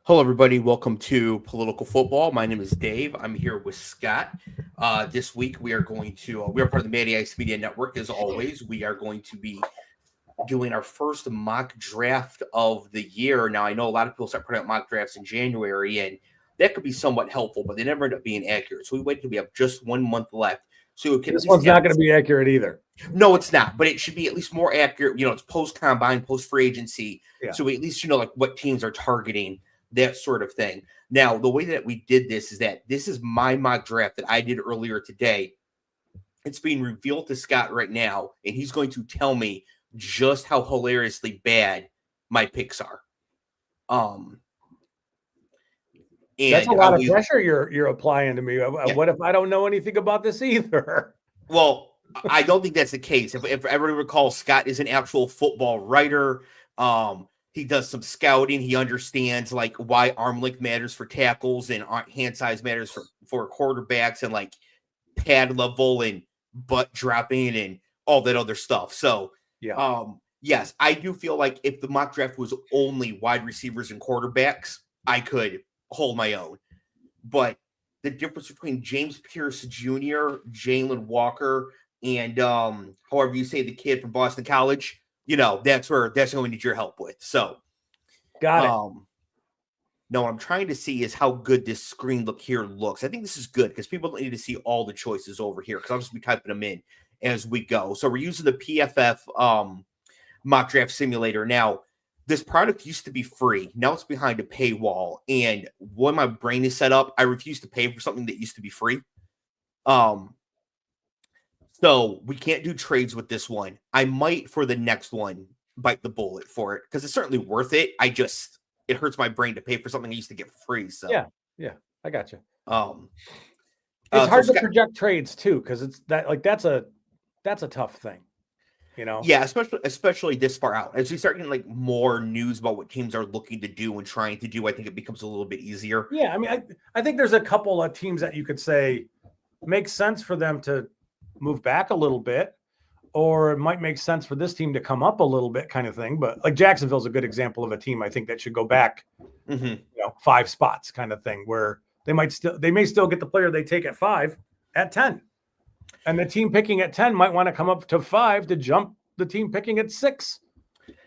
Hello, everybody. Welcome to Political Football. My name is Dave. I'm here with Scott. This week, we are going to, we are part of the Matty Ice Media Network. As always, we are going to be doing our first mock draft of the year. Now, I know a lot of people start putting out mock drafts in January, and that could be somewhat helpful, but they never end up being accurate. So we waited till we have just 1 month left. So we can This one's not going to be accurate either. No, it's not, but it should be at least more accurate. It's post combine, post free agency. Yeah. So we at least like what teams are targeting, that sort of thing. Now, the way that we did this is that this is my mock draft that I did earlier today. It's being revealed to Scott right now, and he's going to tell me just how hilariously bad my picks are. And that's a lot of pressure you're applying to me. Yeah. What if I don't know anything about this either? Well, I don't think that's the case. If everybody recalls, Scott is an actual football writer. He does some scouting. He understands like why arm length matters for tackles and hand size matters for quarterbacks and like pad level and butt dropping and all that other stuff. So, yeah. Yes, I do feel like if the mock draft was only wide receivers and quarterbacks, I could hold my own. But the difference between James Pierce Jr., Jalen Walker, and however you say the kid from Boston College, that's what we need your help with. So, got it. No, what I'm trying to see is how good this screen look here looks. I think this is good because people don't need to see all the choices over here because I'll just be typing them in as we go. So we're using the PFF mock draft simulator. Now, this product used to be free. Now it's behind a paywall. And when my brain is set up, I refuse to pay for something that used to be free. So we can't do trades with this one. I might for the next one bite the bullet for it because it's certainly worth it. It hurts my brain to pay for something I used to get free. So yeah, I got you. It's hard to project trades too because it's that's a tough thing. Yeah, especially this far out. As we start getting like more news about what teams are looking to do and trying to do, I think it becomes a little bit easier. Yeah, I mean, I think there's a couple of teams that you could say makes sense for them to move back a little bit, or it might make sense for this team to come up a little bit, kind of thing. But like Jacksonville's a good example of a team I think that should go back, 5 spots, kind of thing, where they may still get the player they take at 5 at 10. And the team picking at 10 might want to come up to 5 to jump the team picking at 6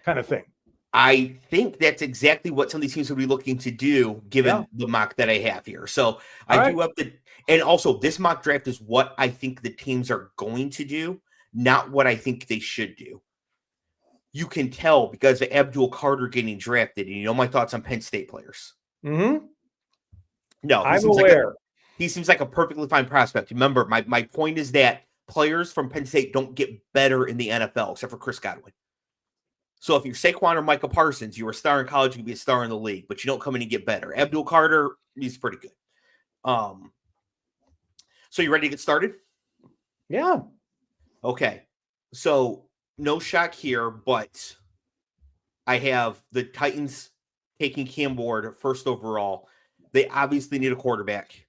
kind of thing. I think that's exactly what some of these teams would be looking to do given the mock that I have here. So I do have and also this mock draft is what I think the teams are going to do, not what I think they should do. You can tell because of Abdul Carter getting drafted, and my thoughts on Penn State players. Mm-hmm. No, I'm aware. He seems like a perfectly fine prospect. Remember, my point is that players from Penn State don't get better in the NFL, except for Chris Godwin. So if you're Saquon or Micah Parsons, you're a star in college, you can be a star in the league, but you don't come in and get better. Abdul Carter, he's pretty good. So you ready to get started? Yeah. Okay. So no shock here, but I have the Titans taking Cam Ward first overall. They obviously need a quarterback.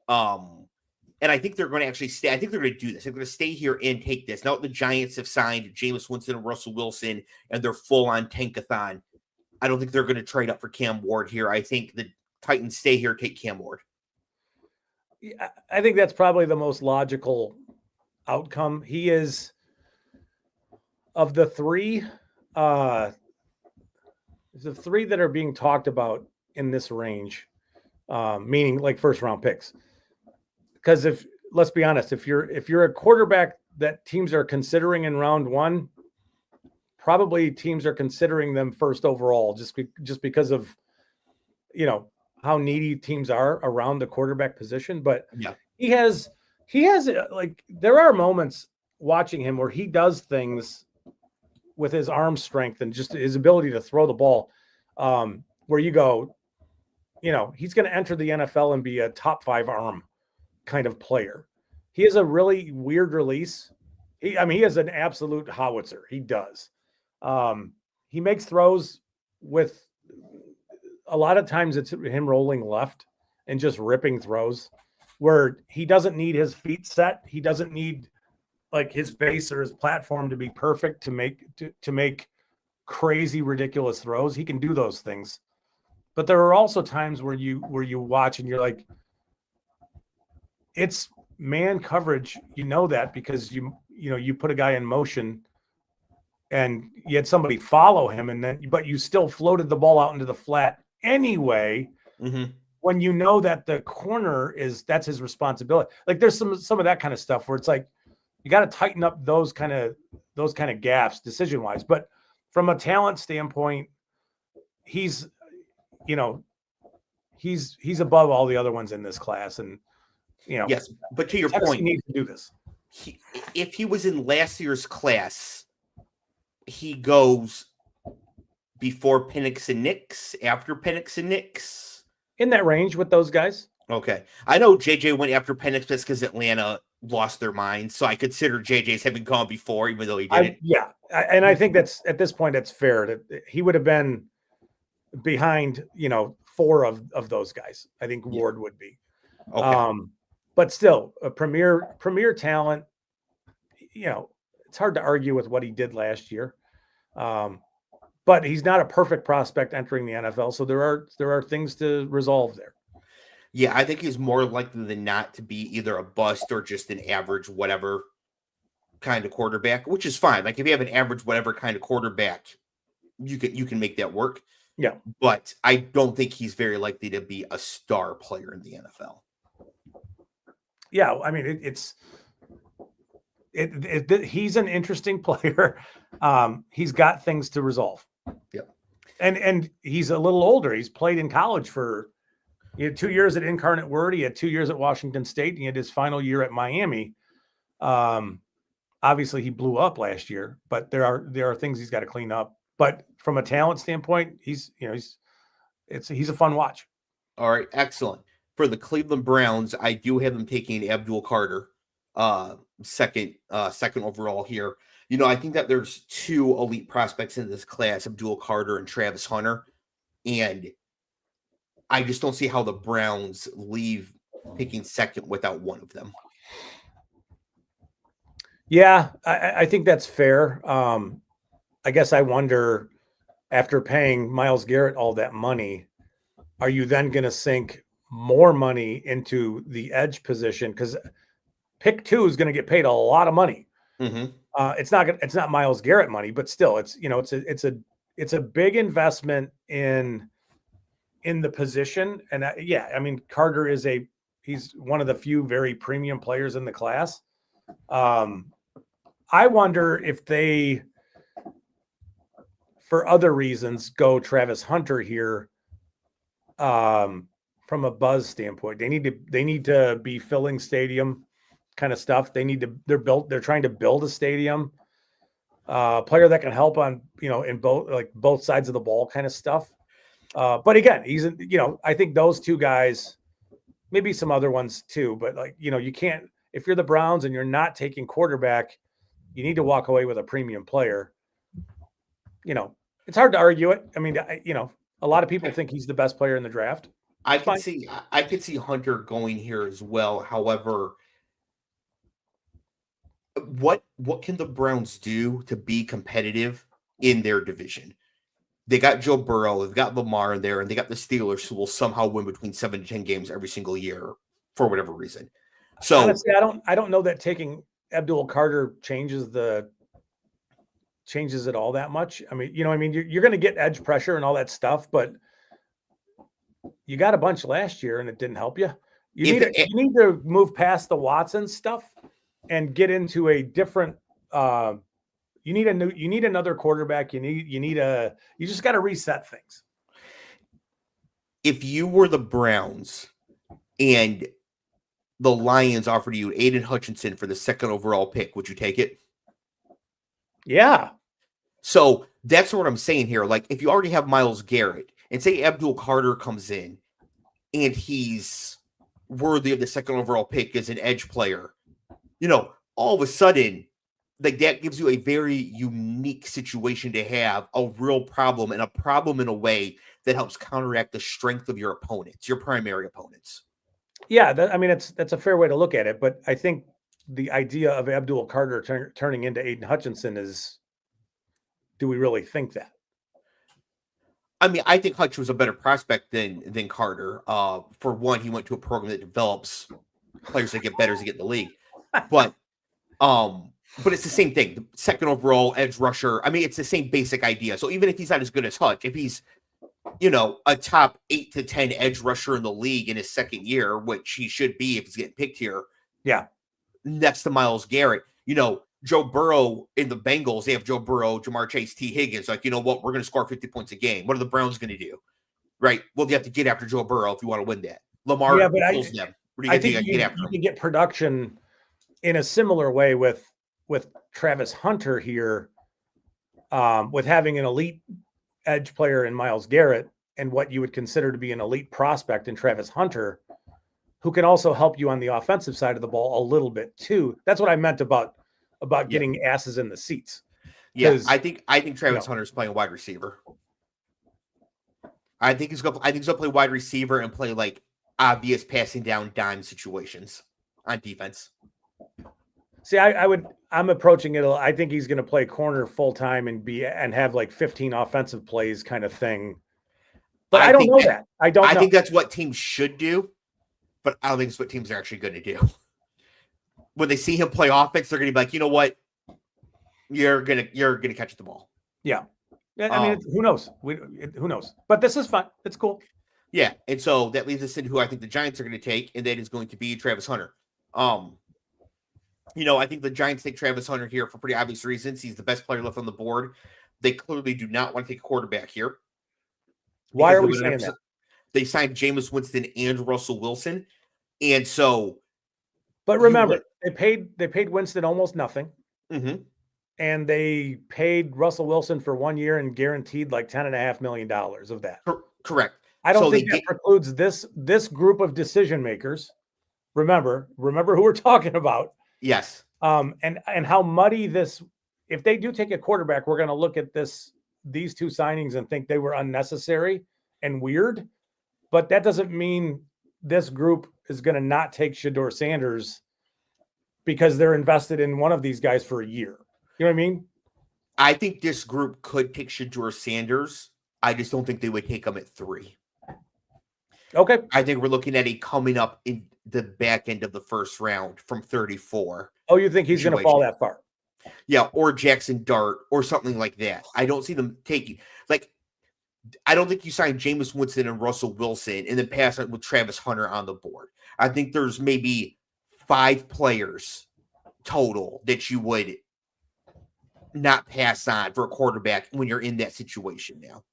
And I think they're going to actually stay. I think they're going to do this. They're going to stay here and take this. Now the Giants have signed Jameis Winston and Russell Wilson, and they're full on tankathon. I don't think they're going to trade up for Cam Ward here. I think the Titans stay here, take Cam Ward. Yeah, I think that's probably the most logical outcome. He is, of the three that are being talked about in this range, meaning like first round picks. Because let's be honest, if you're a quarterback that teams are considering in round 1, probably teams are considering them first overall, just because of how needy teams are around the quarterback position. But yeah, he has like there are moments watching him where he does things with his arm strength and just his ability to throw the ball, where you go, he's going to enter the NFL and be a top 5 arm kind of player. He has a really weird release. He has an absolute howitzer. He does. He makes throws with a lot of times it's him rolling left and just ripping throws where he doesn't need his feet set. He doesn't need like his base or his platform to be perfect to make crazy, ridiculous throws. He can do those things. But there are also times where you watch and you're like, it's man coverage. You know that because you put a guy in motion and you had somebody follow him, but you still floated the ball out into the flat anyway. Mm-hmm. When you know that the corner that's his responsibility. Like there's some of that kind of stuff where it's like you got to tighten up those kind of gaps decision wise. But from a talent standpoint, he's above all the other ones in this class, and yes. But to your Texas point, needs to do this. If he was in last year's class, he goes before Penix and Nix, after Penix and Nix. In that range with those guys. Okay. I know JJ went after Penix just because Atlanta lost their mind. So I consider JJ's having gone before, even though he didn't. And I think that's at this point, that's fair. He would have been behind, 4 of those guys. I think Ward would be. Okay. But still, a premier talent. It's hard to argue with what he did last year. But he's not a perfect prospect entering the NFL, so there are things to resolve there. Yeah, I think he's more likely than not to be either a bust or just an average whatever kind of quarterback, which is fine. Like if you have an average whatever kind of quarterback, you can make that work. Yeah. But I don't think he's very likely to be a star player in the NFL. Yeah, I mean he's an interesting player. He's got things to resolve. Yep. And he's a little older. He's played in college for 2 years at Incarnate Word. He had 2 years at Washington State. And he had his final year at Miami. Obviously, he blew up last year, but there are things he's got to clean up. But from a talent standpoint, he's a fun watch. All right, excellent. For the Cleveland Browns, I do have them taking Abdul Carter, second overall here. I think that there's 2 elite prospects in this class, Abdul Carter and Travis Hunter. And I just don't see how the Browns leave picking second without one of them. Yeah, I think that's fair. I guess I wonder, after paying Myles Garrett all that money, are you then going to sink more money into the edge position? Because pick 2 is going to get paid a lot of money. Mm-hmm. It's not Myles Garrett money, but still, it's a big investment in the position. And I mean, Carter he's one of the few very premium players in the class. I wonder if they, for other reasons, go Travis Hunter here. From a buzz standpoint, they need to be filling stadium kind of stuff. They're trying to build a stadium, player that can help on, in both sides of the ball kind of stuff. But again, I think those 2 guys, maybe some other ones too, but you can't, if you're the Browns and you're not taking quarterback, you need to walk away with a premium player. It's hard to argue it. I mean, a lot of people think he's the best player in the draft. I could see Hunter going here as well. However, what can the Browns do to be competitive in their division? They got Joe Burrow, they've got Lamar in there, and they got the Steelers, who will somehow win between 7 to 10 games every single year for whatever reason. So honestly, I don't know that taking Abdul Carter changes it all that much. I mean, you're going to get edge pressure and all that stuff, but you got a bunch last year and it didn't help you. You need to move past the Watson stuff and get into a different. You need another quarterback. You just got to reset things. If you were the Browns and the Lions offered you Aiden Hutchinson for the 2nd overall pick, would you take it? Yeah. So that's what I'm saying here. Like, if you already have Myles Garrett and say Abdul Carter comes in and he's worthy of the 2nd overall pick as an edge player, all of a sudden, like, that gives you a very unique situation to have a real problem, and a problem in a way that helps counteract the strength of your opponents, your primary opponents. Yeah, that's a fair way to look at it. But I think the idea of Abdul Carter turning into Aiden Hutchinson is, do we really think that? I mean, I think Hutch was a better prospect than Carter. For one, he went to a program that develops players that get better as they get in the league. But it's the same thing. The second overall edge rusher. I mean, it's the same basic idea. So even if he's not as good as Hutch, if he's a top 8 to 10 edge rusher in the league in his second year, which he should be if he's getting picked here. Yeah. Next to Myles Garrett, Joe Burrow in the Bengals, they have Joe Burrow, Jamar Chase, T. Higgins. Like, you know what? We're going to score 50 points a game. What are the Browns going to do? Right? Well, you have to get after Joe Burrow if you want to win that. Lamar kills them. What are you going to get after him? You can get production in a similar way with Travis Hunter here, with having an elite edge player in Myles Garrett and what you would consider to be an elite prospect in Travis Hunter, who can also help you on the offensive side of the ball a little bit too. That's what I meant about getting asses in the seats. Yeah, I think Travis Hunter's playing wide receiver. I think he's gonna play wide receiver and play like obvious passing down dime situations on defense. See, I'm approaching it. I think he's going to play corner full time and have like 15 offensive plays kind of thing. But I don't know that. I think that's what teams should do, but I don't think it's what teams are actually going to do. When they see him play offense, they're going to be like, you know what? You're gonna catch the ball. Yeah. I mean, who knows? Who knows? But this is fun. It's cool. Yeah, and so that leads us into who I think the Giants are going to take, and that is going to be Travis Hunter. I think the Giants take Travis Hunter here for pretty obvious reasons. He's the best player left on the board. They clearly do not want to take a quarterback here. Why are we saying that? They signed Jameis Winston and Russell Wilson, and so. But remember, they paid Winston almost nothing, and they paid Russell Wilson for 1 year and guaranteed like $10.5 million of that. Correct. I don't think that precludes this group of decision makers. Remember who we're talking about. Yes. And how muddy this. If they do take a quarterback, we're going to look at these two signings and think they were unnecessary and weird. But that doesn't mean this group is going to not take Shedeur Sanders because they're invested in one of these guys for a year. You know what I mean? I think this group could take Shedeur Sanders. I just don't think they would take him at 3. Okay. I think we're looking at a coming up in the back end of the first round from 34. Oh, you think he's going to fall that far? Yeah, or Jackson Dart or something like that. I don't see them taking I don't think you sign Jameis Winston and Russell Wilson and then pass it with Travis Hunter on the board. I think there's maybe 5 players total that you would not pass on for a quarterback when you're in that situation now.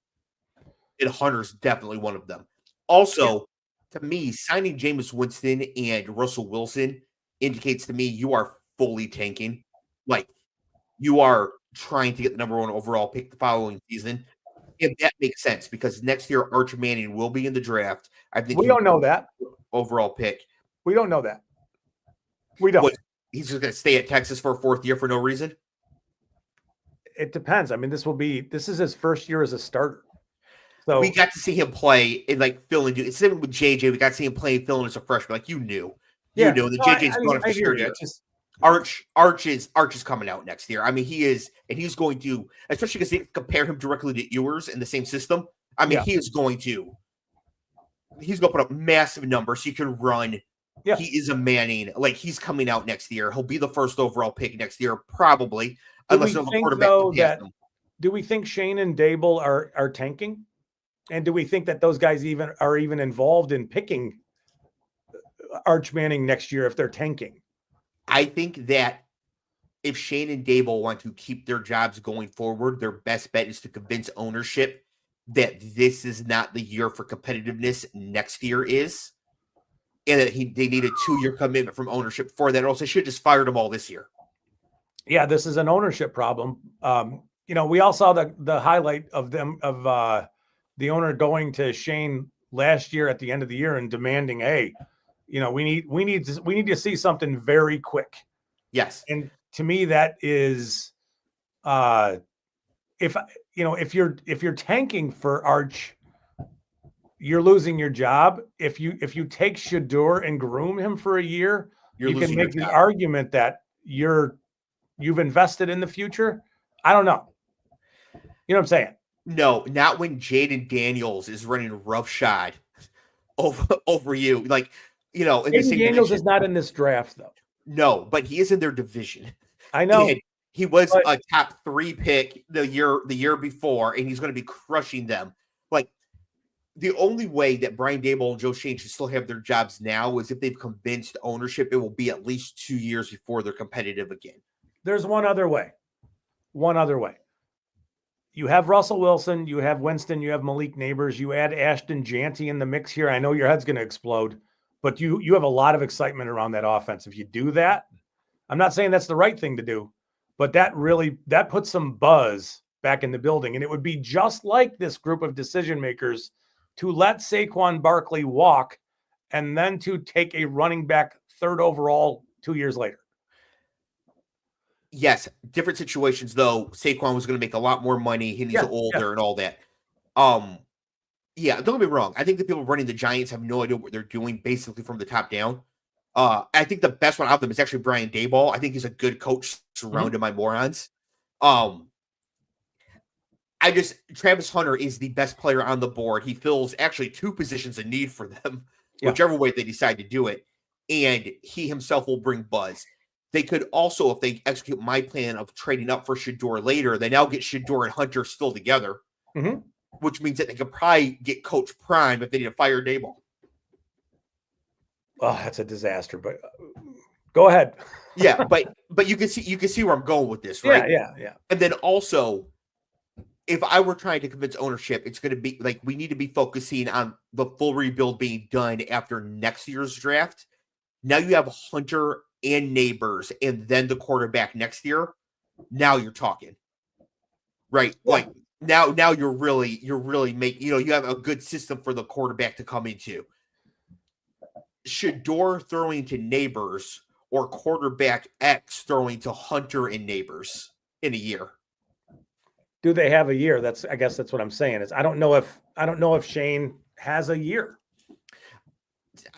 And Hunter's definitely one of them. Also, to me, signing Jameis Winston and Russell Wilson indicates to me you are fully tanking. Like, you are trying to get the number 1 overall pick the following season. If that makes sense, because next year Arch Manning will be in the draft. I think we don't know that overall pick. We don't know that. We don't. He's just going to stay at Texas for a 4th year for no reason? It depends. I mean, this is his first year as a starter. So we got to see him play and fill in. It's same with JJ. We got to see him play and fill in as a freshman. You knew. The JJ's going for sure. Arch is coming out next year. I mean, he is, and he's going to, especially because they compare him directly to Ewers in the same system. I mean, he's going to put up massive numbers. He can run. Yeah. He is a Manning. He's coming out next year. He'll be the first overall pick next year, probably, unless there's a quarterback. Do we think Shane and Dable are tanking? And do we think that those guys are even involved in picking Arch Manning next year if they're tanking? I think that if Shane and Dable want to keep their jobs going forward, their best bet is to convince ownership that this is not the year for competitiveness. Next year is, and that they need a 2-year commitment from ownership for that. Also, should have just fired them all this year. Yeah, this is an ownership problem. We all saw the highlight of the owner going to Shane last year at the end of the year and demanding, hey, we need to see something very quick. Yes. And to me, that is, if you're tanking for Arch, you're losing your job. If you take Shedeur and groom him for a year, you can make the argument that you've invested in the future. I don't know. You know what I'm saying? No, not when Jaden Daniels is running roughshod over you. Like, in the Aiden same Daniels division. is not in this draft, though. No, but he is in their division. I know. And he was but a top 3 pick the year before, and he's going to be crushing them. Like, the only way that Brian Daboll and Joe Schoen should still have their jobs now is if they've convinced ownership it will be at least 2 years before they're competitive again. there's one other way. One other way. You have Russell Wilson, you have Winston, you have Malik Neighbors, you add Ashton Janty in the mix here. I know your head's going to explode, but you have a lot of excitement around that offense. If you do that, I'm not saying that's the right thing to do, but that puts some buzz back in the building. And it would be just like this group of decision makers to let Saquon Barkley walk and then to take a running back 3rd overall 2 years later. Yes, different situations though. Saquon was going to make a lot more money, and he's older and all that. Yeah, don't get me wrong. I think the people running the Giants have no idea what they're doing, basically from the top down. I think the best one out of them is actually Brian Daboll. I think he's a good coach surrounded by morons. Travis Hunter is the best player on the board. He fills actually 2 positions of need for them, whichever way they decide to do it. And he himself will bring buzz. They could also, if they execute my plan of trading up for Shedeur later, they now get Shedeur and Hunter still together, which means that they could probably get Coach Prime if they need to fire Daboll. Oh, that's a disaster, but go ahead. Yeah, but you can see where I'm going with this, right? Yeah. And then also, if I were trying to convince ownership, it's going to be like we need to be focusing on the full rebuild being done after next year's draft. Now you have Hunter and Neighbors, and then the quarterback next year. Now you're talking, right? Yeah. Like now you're really making. You have a good system for the quarterback to come into. Shedeur throwing to Neighbors or quarterback X throwing to Hunter and Neighbors in a year. Do they have a year? I guess that's what I'm saying. Is I don't know if Schoen has a year.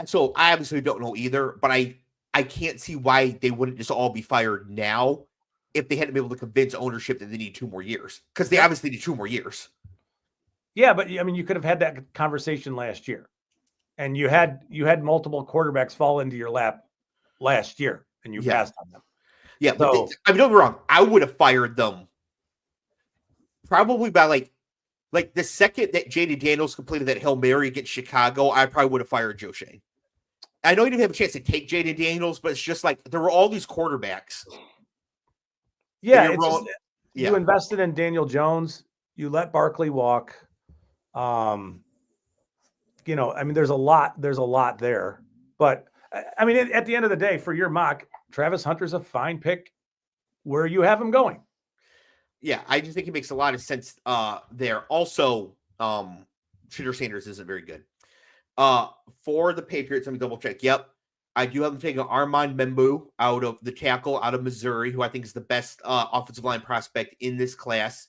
So I obviously don't know either, but I can't see why they wouldn't just all be fired now if they hadn't been able to convince ownership that they need 2 more years, because they obviously need 2 more years. Yeah, but I mean, you could have had that conversation last year, and you had multiple quarterbacks fall into your lap last year, and you passed on them. Yeah, so, but don't get me wrong. I would have fired them probably by like the second that Jaden Daniels completed that Hail Mary against Chicago. I probably would have fired Joe Schoen. I know you didn't have a chance to take Jaden Daniels, but it's just like there were all these quarterbacks. Yeah, you invested in Daniel Jones. You let Barkley walk. I mean, there's a lot there. But I mean, at the end of the day, for your mock, Travis Hunter's a fine pick where you have him going. Yeah, I just think it makes a lot of sense there. Also, Shedeur Sanders isn't very good. For the Patriots, let me double check. Yep. I do have them taking Armand Membu out of the tackle out of Missouri, who I think is the best offensive line prospect in this class.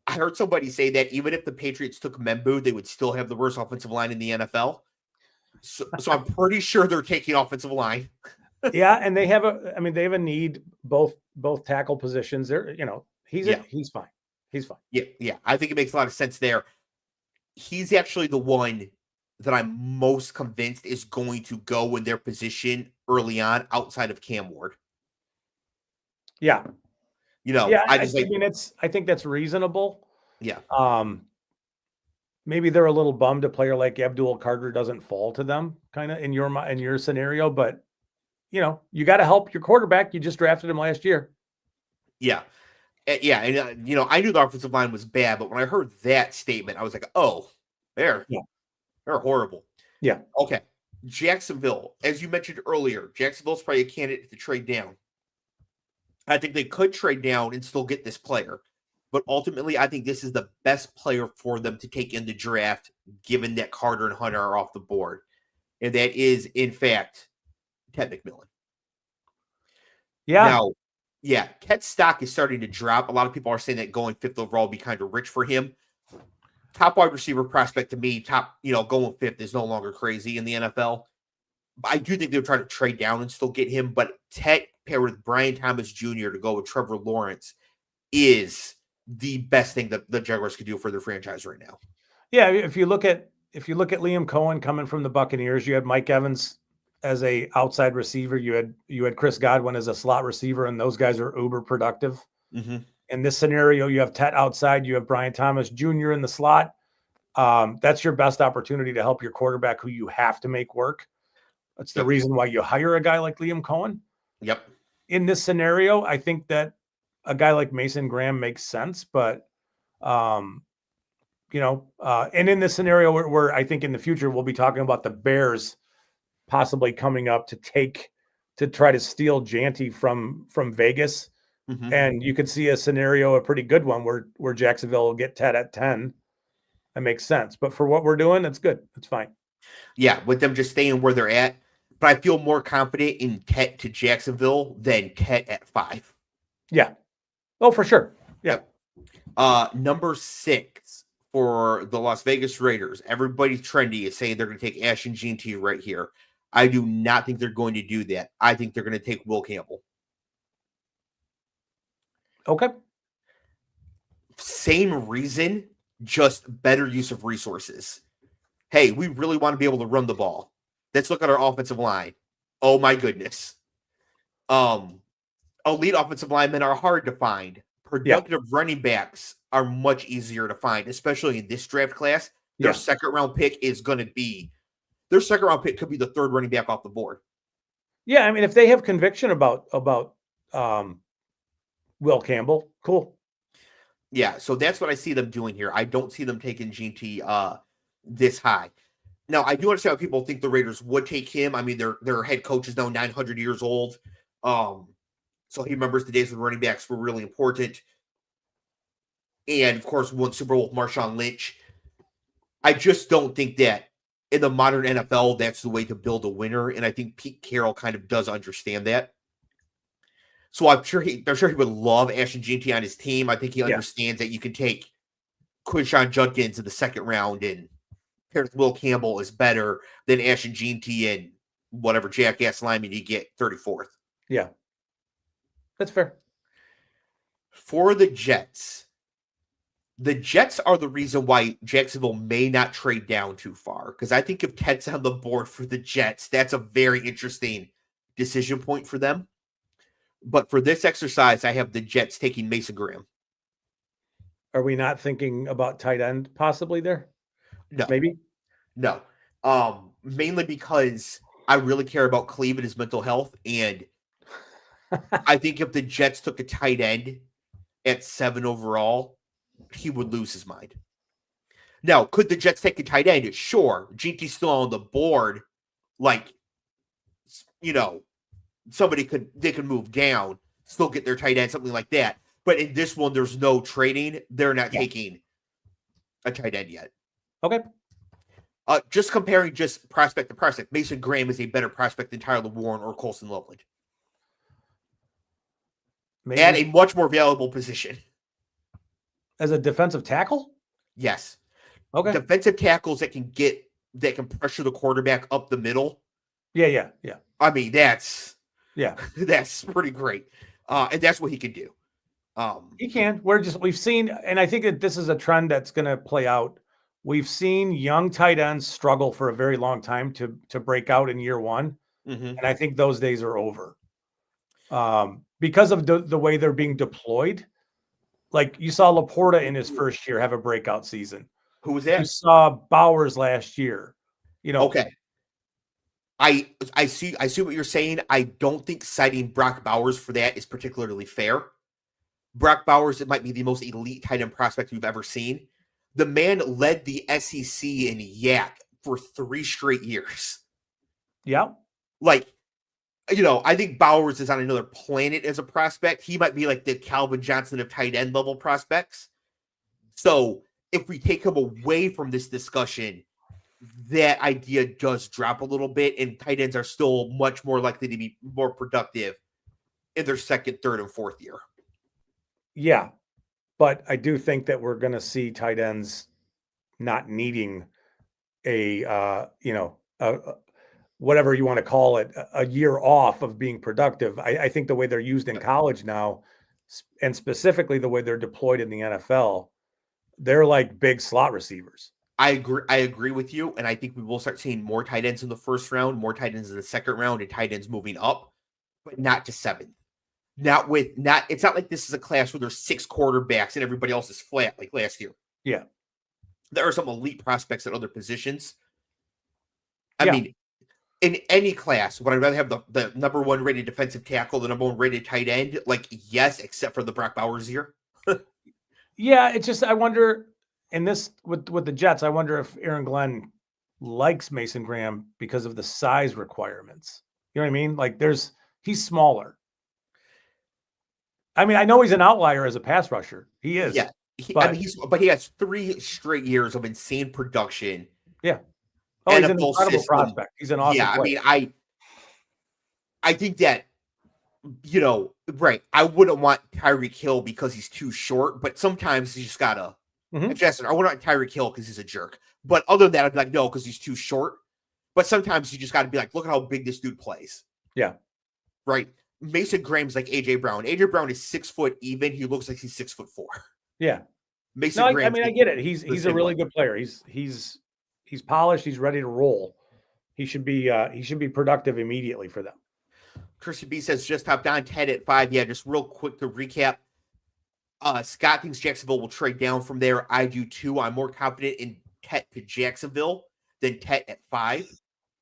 I heard somebody say that even if the Patriots took Membu, they would still have the worst offensive line in the NFL. So I'm pretty sure they're taking offensive line. Yeah, and they have a need both tackle positions. They're, he's fine. He's fine. Yeah. I think it makes a lot of sense there. He's actually the one that I'm most convinced is going to go in their position early on outside of Cam Ward. Yeah. I think that's reasonable. Yeah. Maybe they're a little bummed a player like Abdul Carter doesn't fall to them kind of in your scenario, but you got to help your quarterback. You just drafted him last year. Yeah. Yeah. And, I knew the offensive line was bad, but when I heard that statement, I was like, oh, they're horrible. Yeah. Okay. Jacksonville, as you mentioned earlier, Jacksonville's probably a candidate to trade down. I think they could trade down and still get this player. But ultimately, I think this is the best player for them to take in the draft, given that Carter and Hunter are off the board. And that is, in fact, Ted McMillan. Yeah. Now, Ted's stock is starting to drop. A lot of people are saying that going 5th overall would be kind of rich for him. Top wide receiver prospect to me, going 5th is no longer crazy in the NFL. I do think they'll try to trade down and still get him, but Ted paired with Brian Thomas Jr. to go with Trevor Lawrence is the best thing that the Jaguars could do for their franchise right now. Yeah, if you look at Liam Cohen coming from the Buccaneers, you had Mike Evans as a outside receiver. You had Chris Godwin as a slot receiver, and those guys are uber productive. Mm-hmm. In this scenario, you have Tet outside, you have Brian Thomas Jr. in the slot. That's your best opportunity to help your quarterback, who you have to make work. That's the reason why you hire a guy like Liam Cohen. Yep. In this scenario, I think that a guy like Mason Graham makes sense, but and in this scenario where I think in the future we'll be talking about the Bears possibly coming up to try to steal Janty from Vegas. Mm-hmm. And you could see a scenario, a pretty good one, where Jacksonville will get Ted at 10. That makes sense. But for what we're doing, that's good. It's fine. Yeah, with them just staying where they're at. But I feel more confident in Tet to Jacksonville than Tet at 5. Yeah. Oh, for sure. Yeah. Number 6 for the Las Vegas Raiders. Everybody's trendy is saying they're going to take Ashton Jeanty right here. I do not think they're going to do that. I think they're going to take Will Campbell. Okay. Same reason, just better use of resources. Hey, we really want to be able to run the ball. Let's look at our offensive line. Oh my goodness. Elite offensive linemen are hard to find. Productive running backs are much easier to find, especially in this draft class. Their second round pick is going to be their second round pick could be the third running back off the board. Yeah, I mean, if they have conviction about Will Campbell, cool. Yeah, so that's what I see them doing here. I don't see them taking GT this high. Now, I do understand why people think the Raiders would take him. I mean, their head coach is now 900 years old. So he remembers the days when running backs were really important. And, of course, won Super Bowl with Marshawn Lynch. I just don't think that in the modern NFL, that's the way to build a winner. And I think Pete Carroll kind of does understand that. So I'm sure he would love Ashton Jeanty on his team. I think he understands that you can take Quinshon Judkins in the second round and Will Campbell is better than Ashton Jeanty and whatever jackass lineman you get 34th. Yeah. That's fair. For the Jets are the reason why Jacksonville may not trade down too far. Because I think if Ted's on the board for the Jets, that's a very interesting decision point for them. But for this exercise, I have the Jets taking Mason Graham. Are we not thinking about tight end possibly there? No. Maybe? No. Mainly because I really care about Cleve and his mental health. And I think if the Jets took a tight end at 7 overall, he would lose his mind. Now, could the Jets take a tight end? Sure. GT's still on the board. Like, they could move down, still get their tight end, something like that. But in this one, there's no trading. They're not taking a tight end yet. Okay. Just comparing just prospect to prospect, Mason Graham is a better prospect than Tyler Warren or Colson Loveland. Maybe. At a much more valuable position. As a defensive tackle? Yes. Okay. Defensive tackles that can pressure the quarterback up the middle. Yeah. I mean, that's that's pretty great. And that's what he can do. He can. We've seen, and I think that this is a trend that's going to play out. We've seen young tight ends struggle for a very long time to break out in year one. Mm-hmm. And I think those days are over. Because of the way they're being deployed. Like you saw Laporta in his first year have a breakout season. Who was that? You saw Bowers last year. Okay. I see what you're saying. I don't think citing Brock Bowers for that is particularly fair. Brock Bowers, it might be the most elite tight end prospect we've ever seen. The man led the SEC in YAC for 3 straight years. Yeah. I think Bowers is on another planet as a prospect. He might be like the Calvin Johnson of tight end level prospects. So if we take him away from this discussion, that idea does drop a little bit, and tight ends are still much more likely to be more productive in their second, third, and fourth year. Yeah. But I do think that we're going to see tight ends not needing whatever you want to call it, a year off of being productive. I think the way they're used in college now, and specifically the way they're deployed in the NFL, they're like big slot receivers. I agree with you, and I think we will start seeing more tight ends in the first round, more tight ends in the second round, and tight ends moving up, but not to 7. It's not like this is a class where there's 6 quarterbacks and everybody else is flat like last year. Yeah. There are some elite prospects at other positions. I mean, in any class, would I rather have the number 1 rated defensive tackle, the number 1 rated tight end? Like, yes, except for the Brock Bowers year. Yeah, it's just I wonder in this with the Jets, I wonder if Aaron Glenn likes Mason Graham because of the size requirements. You know what I mean? Like he's smaller. I mean, I know he's an outlier as a pass rusher. He is. Yeah. But he has 3 straight years of insane production. Yeah. Oh, he's an incredible prospect. He's an awesome player. I mean, I think that, right, I wouldn't want Tyreek Hill because he's too short, but sometimes you just gotta adjust it. I wouldn't want Tyreek Hill because he's a jerk. But other than that, I'd be like, no, because he's too short. But sometimes you just gotta be like, look at how big this dude plays. Yeah. Right. Mason Graham's like AJ Brown. AJ Brown is 6 foot even. He looks like he's 6'4". Yeah. Mason Graham. I mean, I get it. He's a really good player. He's polished. He's ready to roll. He should be productive immediately for them. Kirsty B says just hopped on Ted at 5. Yeah, just real quick to recap. Scott thinks Jacksonville will trade down from there. I do too. I'm more confident in Tet to Jacksonville than Tet at 5.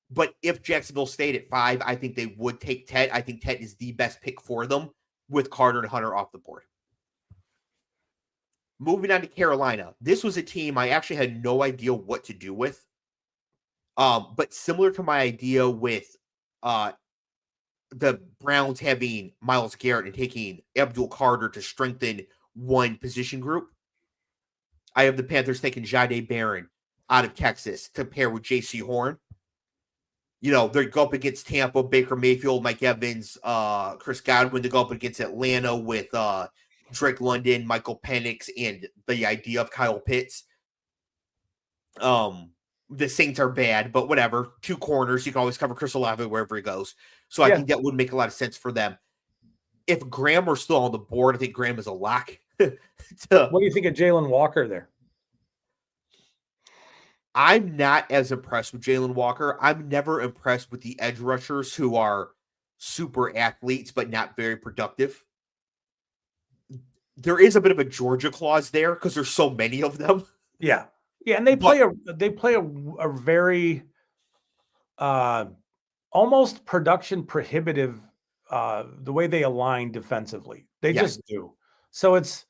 But if Jacksonville stayed at 5, I think they would take Tet. I think Tet is the best pick for them with Carter and Hunter off the board. Moving on to Carolina. This was a team I actually had no idea what to do with. But similar to my idea with the Browns having Myles Garrett and taking Abdul Carter to strengthen one position group, I have the Panthers taking Jahdae Barron out of Texas to pair with J.C. Horn. They go up against Tampa, Baker Mayfield, Mike Evans, Chris Godwin. They go up against Atlanta with Drake London, Michael Penix, and the idea of Kyle Pitts. The Saints are bad, but whatever. 2 corners. You can always cover Chris Olave wherever he goes. So I think that would make a lot of sense for them. If Graham were still on the board, I think Graham is a lock. What do you think of Jalen Walker there? I'm not as impressed with Jalen Walker. I'm never impressed with the edge rushers who are super athletes but not very productive. There is a bit of a Georgia clause there because there's so many of them. Yeah. Yeah, and they play a very almost production prohibitive the way they align defensively. They just do. So it's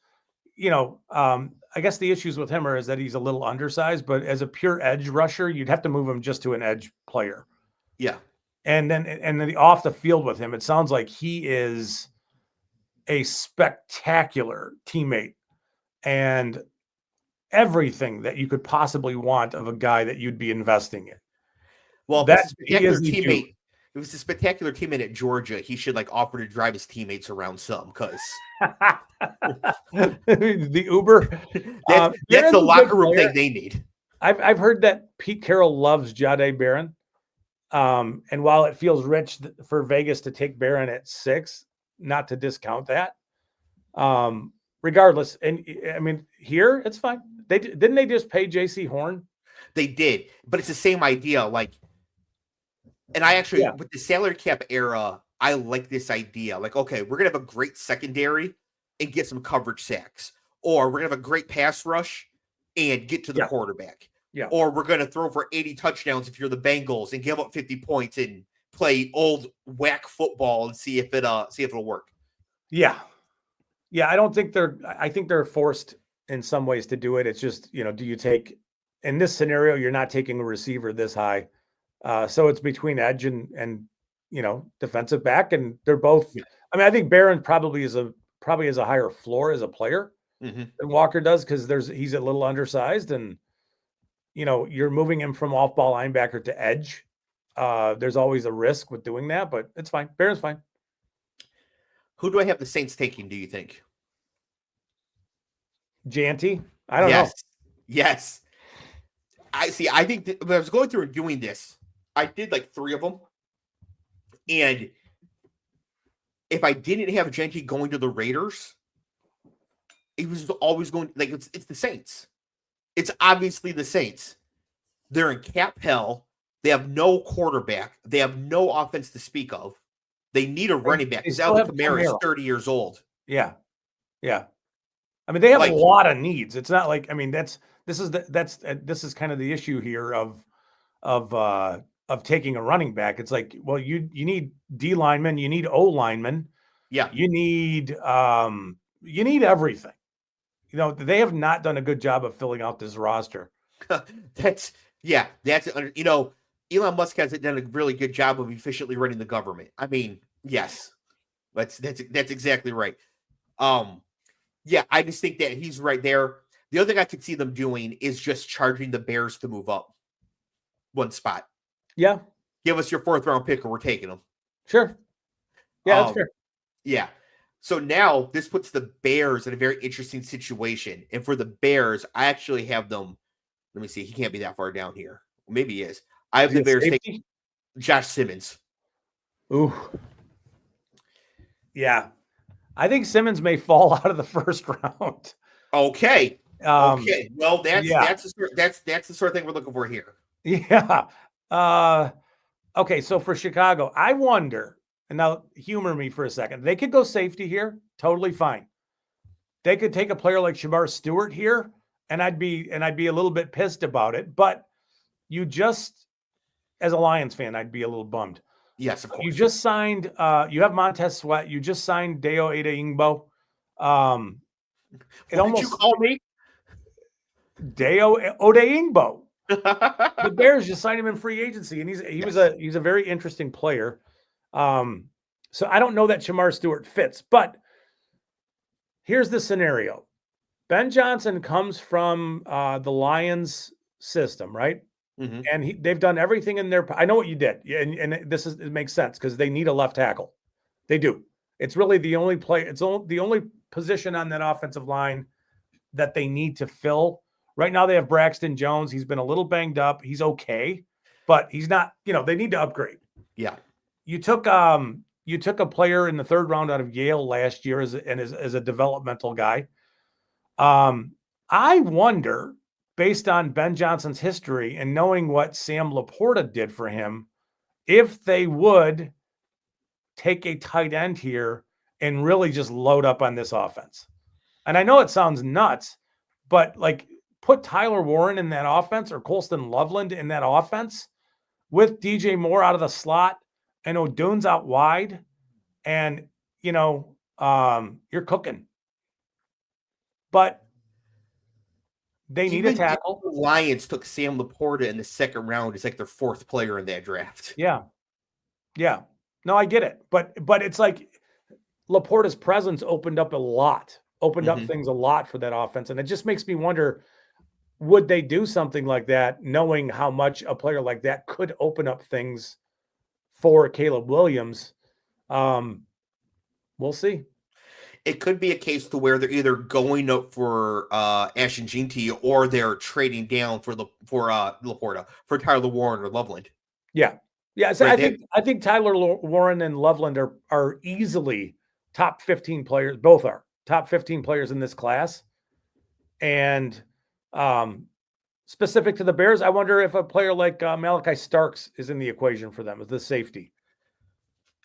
I guess the issues with him is that he's a little undersized, but as a pure edge rusher, you'd have to move him just to an edge player. Yeah. And then off the field with him, it sounds like he is a spectacular teammate and everything that you could possibly want of a guy that you'd be investing in. Well, that's a teammate. If it's a spectacular teammate at Georgia, he should offer to drive his teammates around some because the Uber. That's the locker room thing they need. I've heard that Pete Carroll loves Jahdae Barron. And while it feels rich for Vegas to take Barron at 6, not to discount that. Regardless, and I mean here it's fine. Didn't they just pay J.C. Horn? They did, but it's the same idea. And I actually, with the salary cap era, I like this idea. Okay, we're going to have a great secondary and get some coverage sacks. Or we're going to have a great pass rush and get to the quarterback. Yeah. Or we're going to throw for 80 touchdowns if you're the Bengals and give up 50 points and play old whack football and see if it'll work. Yeah. Yeah, I think they're forced in some ways to do it. It's just, do you take, in this scenario, you're not taking a receiver this high. So it's between edge and defensive back, and they're both. Yeah. I mean, I think Barron probably has a higher floor as a player than Walker does because he's a little undersized, and you're moving him from off-ball linebacker to edge. There's always a risk with doing that, but it's fine. Barron's fine. Who do I have the Saints taking? Do you think? Janty? I don't know. Yes. I see. I think when I was going through and doing this, I did 3 of them. And if I didn't have Janty going to the Raiders, he was always going like it's the Saints. It's obviously the Saints. They're in cap hell. They have no quarterback. They have no offense to speak of. They need a running back They because still Alvin have Kamara is Kamara. 30 years old. Yeah. Yeah. I mean, they have Like- a lot of needs. It's not like, I mean, this is kind of the issue here of taking a running back. It's like, well, you need D linemen, you need O linemen, Yeah. you need everything. You know, they have not done a good job of filling out this roster. That's Elon Musk hasn't done a really good job of efficiently running the government. I mean, yes, that's exactly right. Yeah, I just think that he's right there. The other thing I could see them doing is just charging the Bears to move up one spot. Yeah, Give us your 4th round pick, or we're taking them. sure. Yeah, that's fair. Yeah. So now this puts the Bears in a very interesting situation. And for the Bears, I actually have them. Let me see. He can't be that far down here. Maybe he is. I have the Bears taking Josh Simmons. Ooh. Yeah. I think Simmons may fall out of the first round. Okay. Okay. Well, that's the sort of thing we're looking for here. Yeah. Okay. So for Chicago, I wonder, and now humor me for a second. They could go safety here. Totally fine. They could take a player like Shamar Stewart here, and I'd be a little bit pissed about it. But you just, as a Lions fan, I'd be a little bummed. Yes, of course. You just signed, you have Montez Sweat. You just signed Deo Adeyingbo. What did you call me? Deo Adeyingbo. The Bears just signed him in free agency, and he's a very interesting player. So I don't know that Shamar Stewart fits, but here's the scenario. Ben Johnson comes from the Lions system, right? Mm-hmm. And they've done everything in their. I know what you did, and it makes sense because they need a left tackle. They do. It's really the only play. It's the only position on that offensive line that they need to fill. Right now, they have Braxton Jones. He's been a little banged up. He's okay, but he's not. They need to upgrade. Yeah. You took a player in the 3rd round out of Yale last year as a developmental guy. I wonder, based on Ben Johnson's history and knowing what Sam Laporta did for him, if they would take a tight end here and really just load up on this offense. And I know it sounds nuts, but like put Tyler Warren in that offense or Colston Loveland in that offense with DJ Moore out of the slot and O'Dunn's out wide, and you're cooking. But they need a tackle. The Lions took Sam Laporta in the 2nd round. It's like their 4th player in that draft. Yeah. Yeah. No, I get it. But it's like Laporta's presence opened up things a lot for that offense. And it just makes me wonder, would they do something like that, knowing how much a player like that could open up things for Caleb Williams? We'll see. It could be a case to where they're either going up for Ashton Jeanty or they're trading down for Laporta, for Tyler Warren or Loveland. Yeah. Yeah. So Right, I think Tyler Warren and Loveland are easily top 15 players. Both are top 15 players in this class. And specific to the Bears, I wonder if a player like Malachi Starks is in the equation for them as the safety.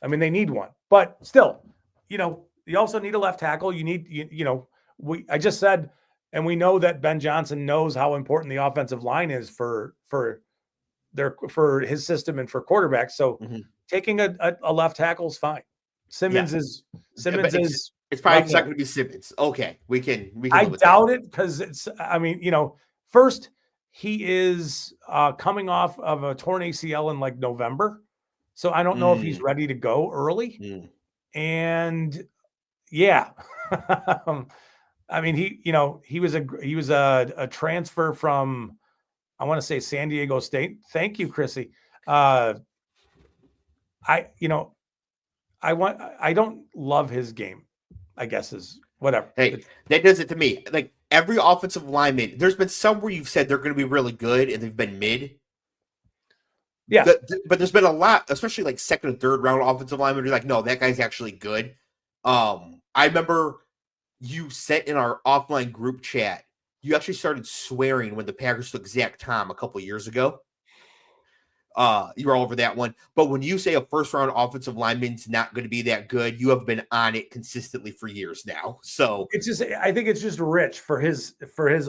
I mean, they need one, but still, you also need a left tackle. You need, I just said, and we know that Ben Johnson knows how important the offensive line is for his system and for quarterbacks. So taking a left tackle is fine. Simmons is. It's probably not going to be Simmons. Okay, we can. I doubt it because first he is coming off of a torn ACL in like November, so I don't know if he's ready to go early. And yeah, I mean he was a transfer from, I want to say, San Diego State. Thank you, Chrissy. I don't love his game, I guess, is whatever. Hey, that does it to me. Like every offensive lineman, there's been some where you've said they're going to be really good and they've been mid. Yeah. But there's been a lot, especially like 2nd and 3rd round offensive linemen, who're like, no, that guy's actually good. I remember you sent in our offline group chat, you actually started swearing when the Packers took Zach Tom a couple of years ago. You were all over that one. But when you say a first round offensive lineman's not going to be that good, you have been on it consistently for years now. So it's just, I think it's just rich for his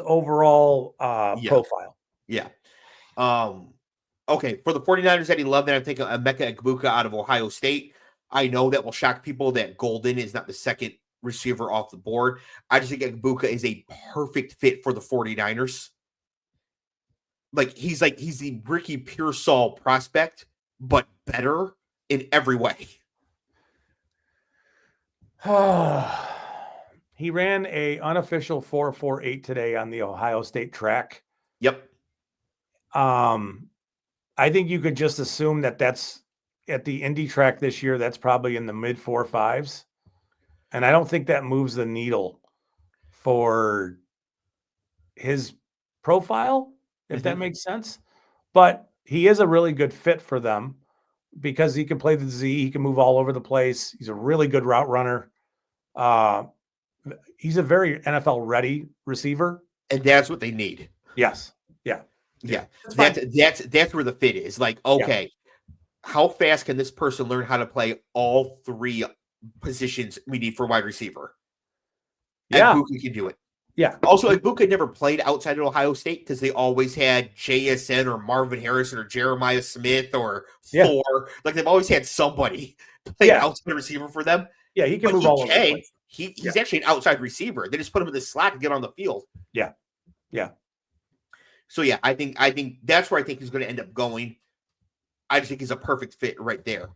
overall profile. Yeah. Okay. For the 49ers that he loved, that I'm thinking Emeka Egbuka out of Ohio State. I know that will shock people that Golden is not the second receiver off the board. I just think Egbuka is a perfect fit for the 49ers. He's the Ricky Pearsall prospect, but better in every way. He ran a unofficial 4.48 today on the Ohio State track. Yep. I think you could just assume that that's at the Indy track this year. That's probably in the mid 4.5s. And I don't think that moves the needle for his profile, if that makes sense. But he is a really good fit for them because he can play the Z. He can move all over the place. He's a really good route runner. He's a very NFL ready receiver. And that's what they need. Yes. Yeah. That's where the fit is. How fast can this person learn how to play all three positions we need for wide receiver? Yeah. Egbuka can do it. Yeah. Also, Egbuka never played outside of Ohio State because they always had JSN or Marvin Harrison or Jeremiah Smith or Thor. They've always had somebody play outside receiver for them. Yeah, he can move all over the place. He's actually an outside receiver. They just put him in the slot and get on the field. Yeah. So I think that's where I think he's going to end up going. I just think he's a perfect fit right there.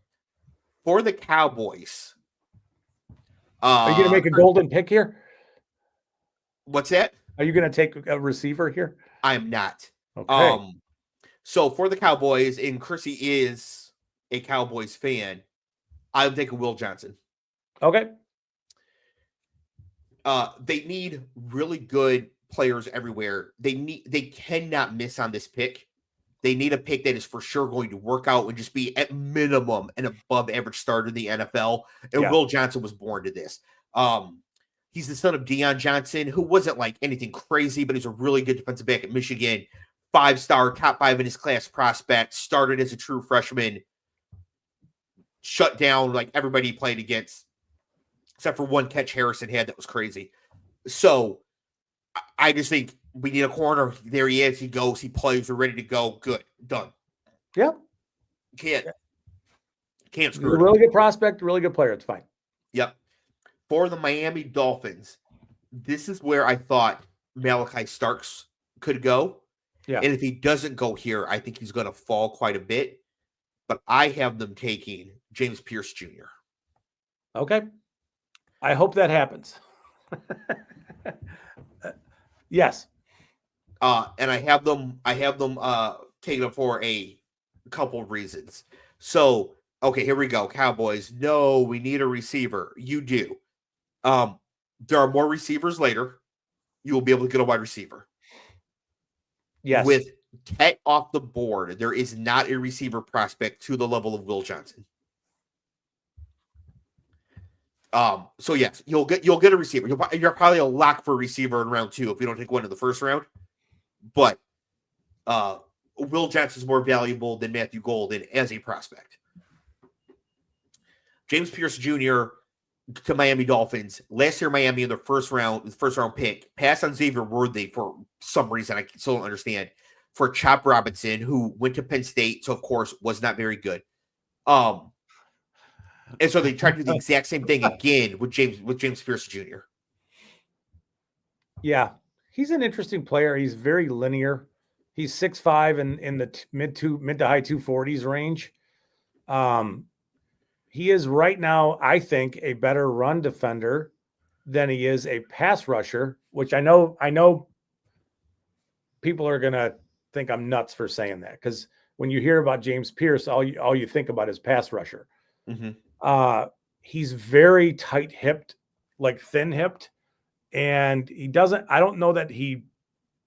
For the Cowboys. Are you going to make a golden pick here? What's that? Are you going to take a receiver here? I am not. Okay. So for the Cowboys, and Chrissy is a Cowboys fan, I'm thinking Will Johnson. Okay. They need really good players everywhere. They cannot miss on this pick. They need a pick that is for sure going to work out and just be at minimum an above average starter in the NFL. And Will Johnson was born to this. He's the son of Deion Johnson, who wasn't anything crazy, but he's a really good defensive back at Michigan. 5-star, top 5 in his class prospect, started as a true freshman, shut down everybody he played against, except for one catch Harrison had that was crazy. So I just think we need a corner. There he is. He goes. He plays. We're ready to go. Good. Done. Yeah. Can't screw He's it. a really good prospect, really good player. It's fine. Yep. For the Miami Dolphins, this is where I thought Malachi Starks could go. Yeah. And if he doesn't go here, I think he's going to fall quite a bit. But I have them taking James Pierce Jr. Okay. I hope that happens. Yes. And I have them taking them for a couple of reasons. So, okay, here we go. Cowboys. No, we need a receiver. You do. There are more receivers later. You will be able to get a wide receiver. Yes. With Tet off the board, there is not a receiver prospect to the level of Will Johnson. So yes, you'll get a receiver. You're probably a lock for a receiver in round 2 if you don't take one in the first round. But Will Johnson's more valuable than Matthew Golden as a prospect. James Pierce Jr. to Miami Dolphins. Last year, Miami in the first round pick passed on Xavier Worthy for some reason I still don't understand. For Chop Robinson, who went to Penn State, so of course was not very good. And so they tried to do the exact same thing again with James Pierce Jr. Yeah, he's an interesting player. He's very linear. He's 6'5" in the mid to high 240s range. He is right now, I think, a better run defender than he is a pass rusher, which I know people are gonna think I'm nuts for saying that, because when you hear about James Pierce, all you think about is pass rusher. Mm-hmm. He's very tight-hipped, thin-hipped, and I don't know that he,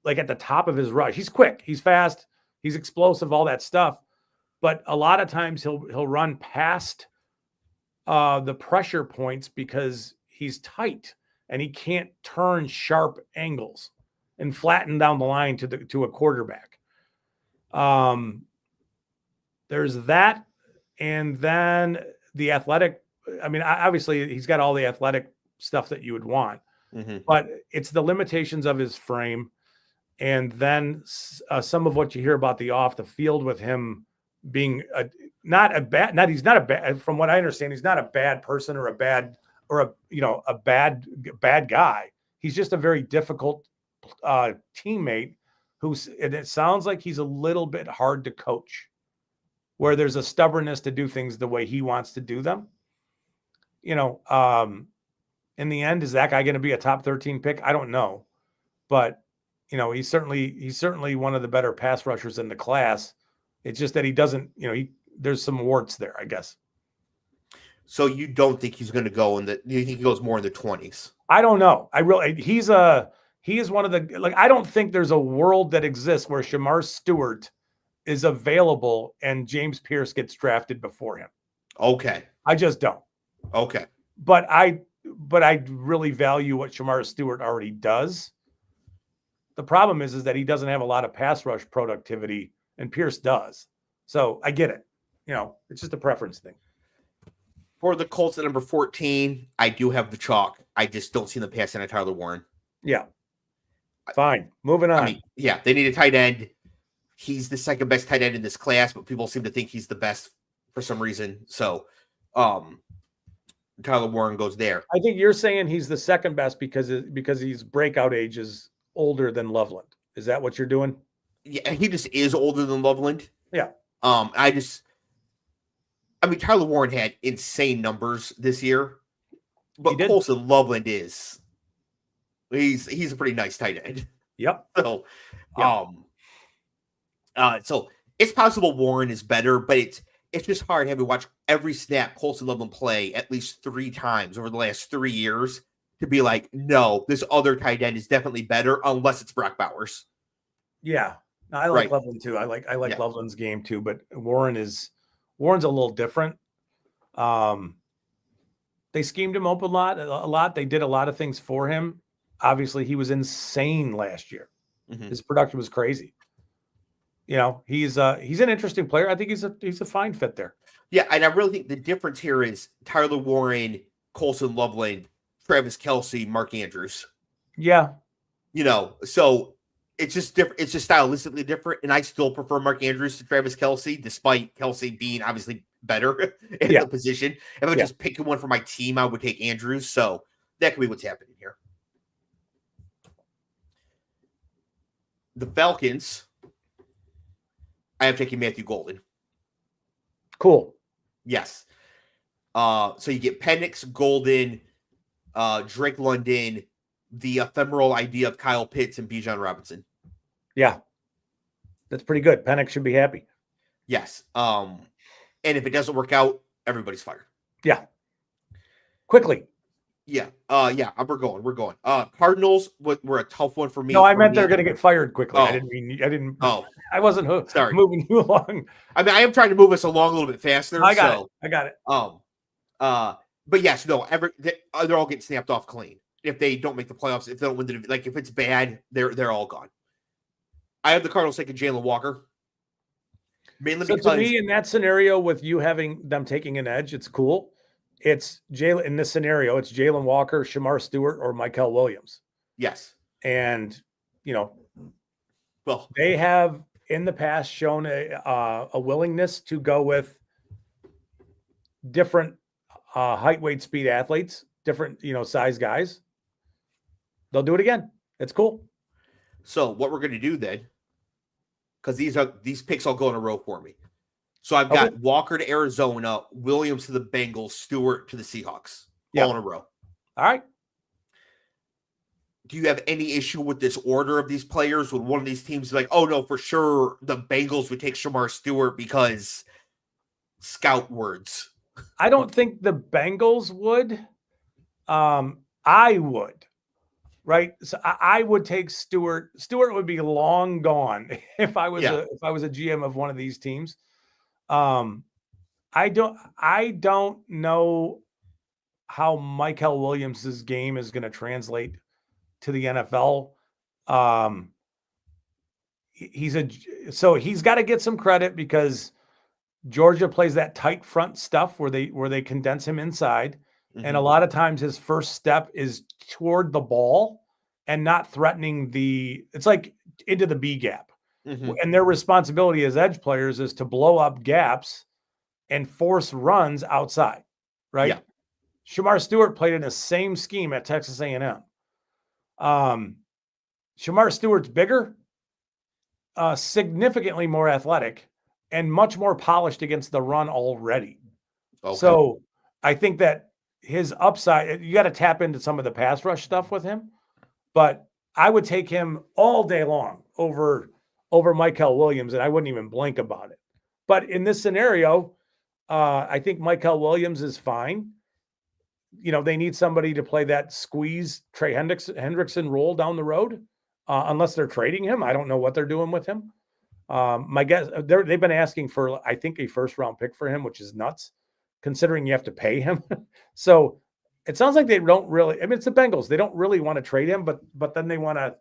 at the top of his rush, he's quick, he's fast, he's explosive, all that stuff, but a lot of times he'll run past the pressure points because he's tight and he can't turn sharp angles and flatten down the line to a quarterback. There's that, and then the athletic. I mean, obviously he's got all the athletic stuff that you would want, but it's the limitations of his frame, and then some of what you hear about the off the field with him being he's not a bad, from what I understand, he's not a bad person or a bad guy. He's just a very difficult teammate and it sounds like he's a little bit hard to coach, where there's a stubbornness to do things the way he wants to do them. In the end, is that guy going to be a top 13 pick? I don't know, but he's certainly one of the better pass rushers in the class. It's just that he doesn't, there's some warts there, I guess. So you don't think he's going to go you think he goes more in the 20s? I don't know. He is one of the, I don't think there's a world that exists where Shamar Stewart is available and James Pierce gets drafted before him. Okay. I just don't. Okay. But I really value what Shamar Stewart already does. The problem is that he doesn't have a lot of pass rush productivity, and Pierce does. So I get it. It's just a preference thing. For the Colts at number 14, I do have the chalk. I just don't see them passing on Tyler Warren. Yeah. Fine. Moving on. I mean, yeah, they need a tight end. He's the second best tight end in this class, but people seem to think he's the best for some reason. So Tyler Warren goes there. I think you're saying he's the second best because he's breakout age is older than Loveland. Is that what you're doing? Yeah, he just is older than Loveland. Yeah. Tyler Warren had insane numbers this year, but Colson Loveland he's a pretty nice tight end. Yep. So, so it's possible Warren is better, but it's just hard having watched every snap Colson Loveland play at least 3 times over the last 3 years to be like, no, this other tight end is definitely better unless it's Brock Bowers. Yeah. No, I like Loveland too. I like Loveland's game too, but Warren's a little different. They schemed him up a lot. They did a lot of things for him. Obviously, he was insane last year. Mm-hmm. His production was crazy. He's an interesting player. I think he's a fine fit there. Yeah, and I really think the difference here is Tyler Warren, Colson Loveland, Travis Kelce, Mark Andrews. Yeah. So it's just different. It's just stylistically different, and I still prefer Mark Andrews to Travis Kelce, despite Kelce being obviously better in the position. If I just pick one for my team, I would take Andrews. So that could be what's happening here. The Falcons, I have taken Matthew Golden. Cool. Yes. So you get Penix, Golden, Drake London, the ephemeral idea of Kyle Pitts and Bijan Robinson. Yeah. That's pretty good. Penix should be happy. Yes. And if it doesn't work out, everybody's fired. Yeah. Quickly. Yeah. We're going. Cardinals were a tough one for me. No, I meant they're going to get fired quickly. Oh. I wasn't moving you along. I mean, I am trying to move us along a little bit faster. I got it. But yes, no, they're all getting snapped off clean. If they don't make the playoffs, if they don't win if it's bad, they're all gone. I have the Cardinals taking Jalen Walker. Mainly because to me, in that scenario, with you having them taking an edge, it's cool. It's Jalen in this scenario. It's Jalen Walker, Shamar Stewart, or Michael Williams. Yes, and they have in the past shown a willingness to go with different height, weight, speed athletes, different size guys. They'll do it again. It's cool. So what we're going to do then, because these picks all go in a row for me. So I've got Walker to Arizona, Williams to the Bengals, Stewart to the Seahawks, all in a row. All right. Do you have any issue with this order of these players? Would one of these teams be like, oh no, for sure the Bengals would take Shamar Stewart because scout words? I don't think the Bengals would. I would. Right. So I would take Stewart. Stewart would be long gone if I was a GM of one of these teams. I don't know. how Michael Williams' game is going to translate to the NFL. Um, he's got to get some credit because Georgia plays that tight front stuff where they condense him inside. And a lot of times his first step is toward the ball and not threatening it's like into the B gap. And their responsibility as edge players is to blow up gaps and force runs outside, right? Yeah. Shamar Stewart played in the same scheme at Texas A&M. Shamar Stewart's bigger, significantly more athletic, and much more polished against the run already. Okay. So I think that his upside, you got to tap into some of the pass rush stuff with him, but I would take him all day long over Michael Williams, and I wouldn't even blink about it. But in this scenario, I think Michael Williams is fine. They need somebody to play that squeeze Trey Hendrickson role down the road, unless they're trading him. I don't know what they're doing with him. My guess, they've been asking for, I think, a first-round pick for him, which is nuts, considering you have to pay him. So it sounds like they don't really. I mean, it's the Bengals. They don't really want to trade him, but then they want to.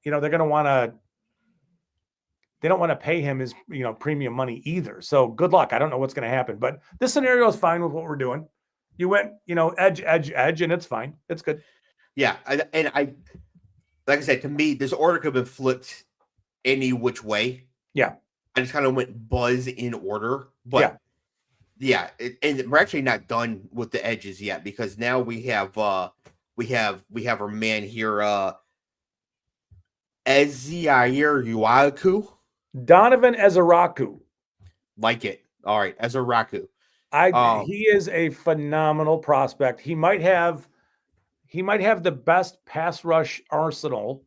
They're going to want to. They don't want to pay him his premium money either. So good luck. I don't know what's going to happen, but this scenario is fine with what we're doing. You went, edge, and it's fine. It's good. Yeah, I like I said, to me, this order could have been flipped any which way. Yeah, I just kind of went Buzz in order, but and we're actually not done with the edges yet because now we have our man here, Ezekiel Uwaku. Donovan Ezeraku. Like it. All right, Ezeraku. He is a phenomenal prospect. He might have the best pass rush arsenal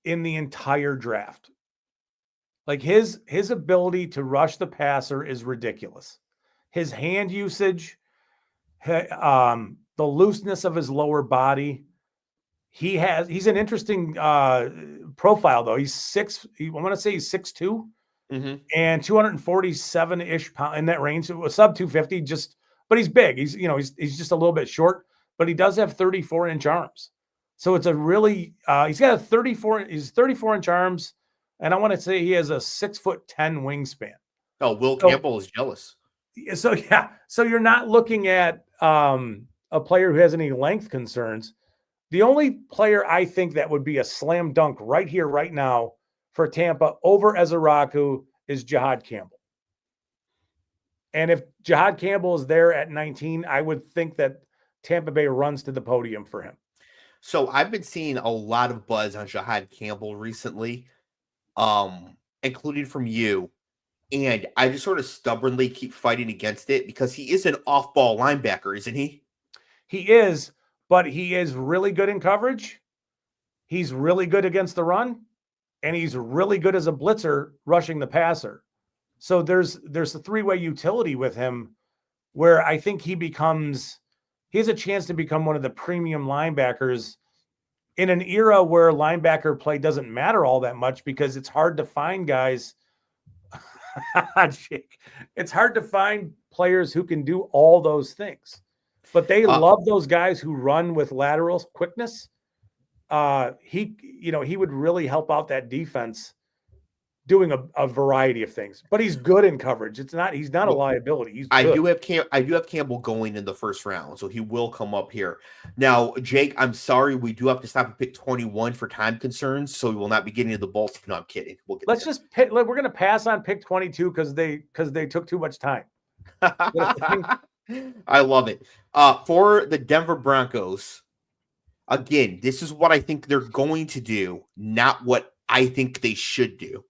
in the entire draft. Like his ability to rush the passer is ridiculous. His hand usage, the looseness of his lower body. He's an interesting profile though. He's 6'2". And 247-ish pounds in that range. It was sub 250, but he's big. He's just a little bit short, but he does have 34-inch arms. So it's a really he's 34-inch arms, and I want to say he has a 6'10" wingspan. Oh, Will Campbell is jealous. So so you're not looking at a player who has any length concerns. The only player I think that would be a slam dunk right here, right now, for Tampa over Ezeraku is Jihad Campbell. And if Jihad Campbell is there at 19, I would think that Tampa Bay runs to the podium for him. So I've been seeing a lot of buzz on Jihad Campbell recently, including from you. And I just sort of stubbornly keep fighting against it because he is an off-ball linebacker, isn't he? He is, but he is really good in coverage. He's really good against the run. And he's really good as a blitzer rushing the passer. So there's a three-way utility with him where I think he has a chance to become one of the premium linebackers in an era where linebacker play doesn't matter all that much because it's hard to find guys. It's hard to find players who can do all those things. But they love those guys who run with lateral quickness. He would really help out that defense doing a variety of things, but he's good in coverage. He's not a liability. He's good. I do have Campbell going in the first round, so he will come up here. Now, Jake, I'm sorry, we do have to stop at pick 21 for time concerns, so we will not be getting to the Bolts. No, I'm kidding. We're going to pass on pick 22 because they took too much time. I love it. For the Denver Broncos, again, this is what I think they're going to do, not what I think they should do.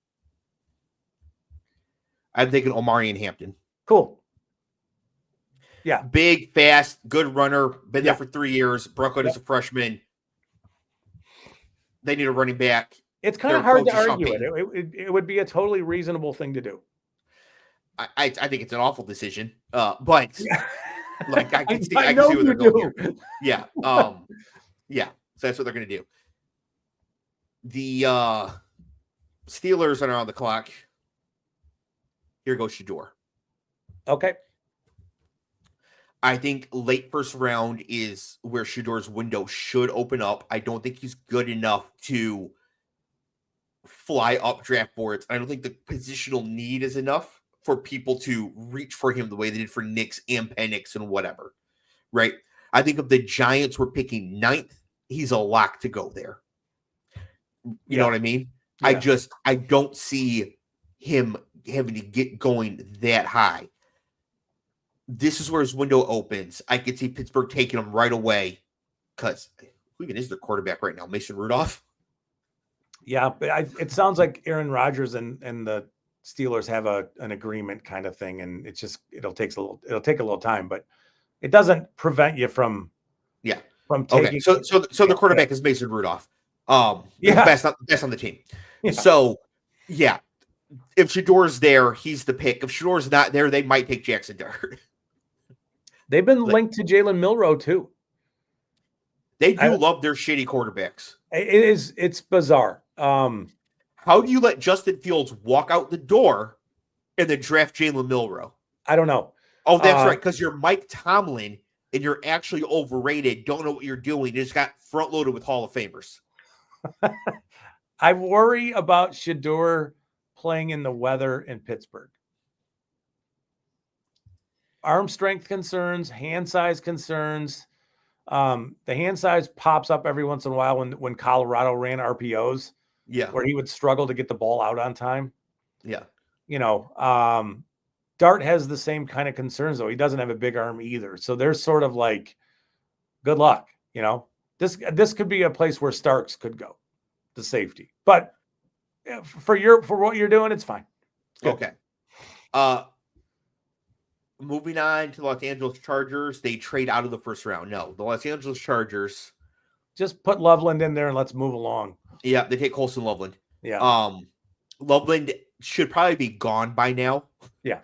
I'm thinking Omarion Hampton. Cool. Yeah. Big, fast, good runner. Been there for 3 years. Broke out as a freshman. They need a running back. It's kind of hard to argue it. It would be a totally reasonable thing to do. I think it's an awful decision. But like I can see where they're going here. Yeah. Yeah. So that's what they're going to do. The Steelers are on the clock. Here goes Shedeur. Okay. I think late first round is where Shador's window should open up. I don't think he's good enough to fly up draft boards. I don't think the positional need is enough for people to reach for him the way they did for Knicks and Penix and whatever, right? I think if the Giants were picking 9th, he's a lock to go there. You know what I mean? Yeah. I don't see him having to get going that high. This is where his window opens. I could see Pittsburgh taking him right away because who even is their quarterback right now? Mason Rudolph? Yeah, but it sounds like Aaron Rodgers and the Steelers have an agreement kind of thing, and it'll take a little time, but it doesn't prevent you from taking. Okay. So the quarterback is Mason Rudolph. Best on the team. Yeah. So yeah, if Shador's there, he's the pick. If Shador's not there, they might take Jackson Dart. They've been linked to Jalen Milroe too. They do love their shitty quarterbacks. It's bizarre. How do you let Justin Fields walk out the door and then draft Jalen Milroe? I don't know. Oh, that's right, because you're Mike Tomlin and you're actually overrated, don't know what you're doing. You just got front-loaded with Hall of Famers. I worry about Shador playing in the weather in Pittsburgh. Arm strength concerns, hand size concerns. The hand size pops up every once in a while when Colorado ran RPOs. Yeah. Where he would struggle to get the ball out on time. Yeah. Dart has the same kind of concerns, though. He doesn't have a big arm either. So there's sort of like, good luck. This could be a place where Starks could go, the safety. But for what you're doing, it's fine. It's okay. Moving on to the Los Angeles Chargers, they trade out of the first round. No, the Los Angeles Chargers just put Loveland in there and let's move along. Yeah, they take Colson Loveland. Yeah. Loveland should probably be gone by now. Yeah.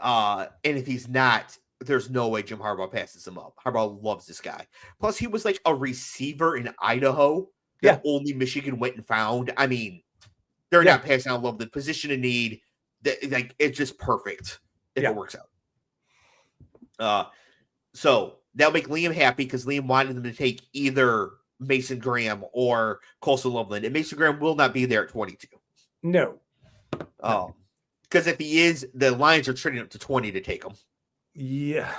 And if he's not, there's no way Jim Harbaugh passes him up. Harbaugh loves this guy. Plus, he was like a receiver in Idaho that only Michigan went and found. I mean, they're not passing on Loveland. Position of need, like it's just perfect if it works out. So that'll make Liam happy because Liam wanted them to take either Mason Graham or Colson Loveland, and Mason Graham will not be there at 22. No. Because if he is, the Lions are trading up to 20 to take him. Yeah.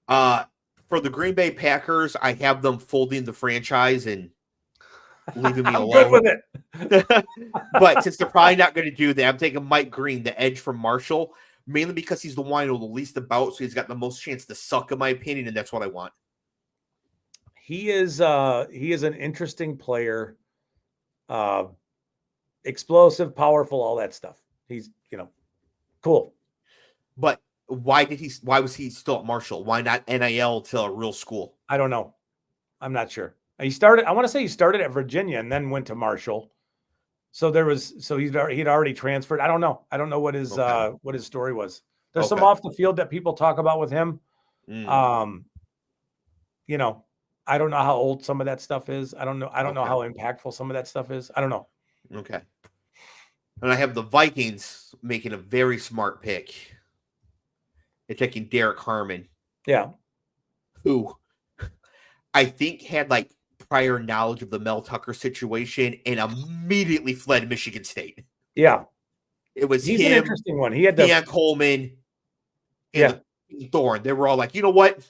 For the Green Bay Packers, I have them folding the franchise and leaving me alone. Good with it. But since they're probably not going to do that, I'm taking Mike Green, the edge from Marshall, mainly because he's the one I know the least about, so he's got the most chance to suck, in my opinion, and that's what I want. He is an interesting player, explosive, powerful, all that stuff. He's cool. But why was he still at Marshall? Why not NIL to a real school? I don't know. I'm not sure. I want to say he started at Virginia and then went to Marshall. So he'd already transferred. I don't know. I don't know what his story was. There's some off the field that people talk about with him. I don't know how old some of that stuff is. I don't know how impactful some of that stuff is. I don't know. Okay. And I have the Vikings making a very smart pick. They're taking Derek Harmon. Yeah. Who I think had like prior knowledge of the Mel Tucker situation and immediately fled Michigan State. Yeah. He's an interesting one. He had Dan Coleman and Thorne. They were all like, you know what?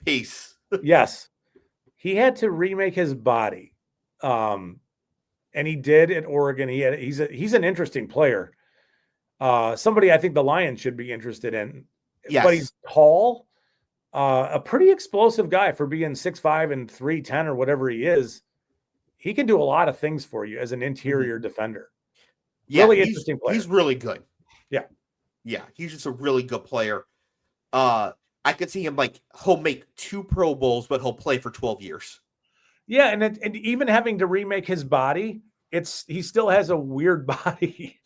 Peace. Yes. He had to remake his body. And he did at Oregon. He's an interesting player. Somebody I think the Lions should be interested in. Yes. But he's tall, a pretty explosive guy for being 6'5" and 310 or whatever he is. He can do a lot of things for you as an interior defender. Yeah, really interesting player. He's really good. Yeah. Yeah, he's just a really good player. I could see him he'll make 2 Pro Bowls, but he'll play for 12 years. Yeah, and even having to remake his body, he still has a weird body.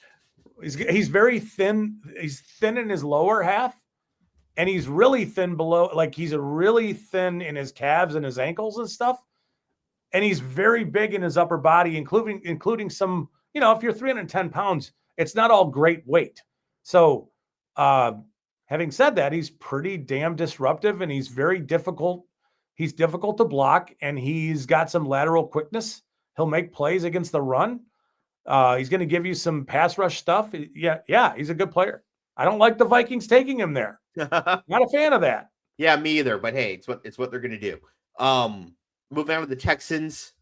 He's very thin. He's thin in his lower half, and he's really thin below. Like he's really thin in his calves and his ankles and stuff. And he's very big in his upper body, including some. If you're 310 pounds, it's not all great weight. So, Having said that, he's pretty damn disruptive and he's very difficult. He's difficult to block and he's got some lateral quickness. He'll make plays against the run. He's going to give you some pass rush stuff. Yeah, he's a good player. I don't like the Vikings taking him there. Not a fan of that. Yeah, me either. But hey, it's what they're going to do. Moving on to the Texans.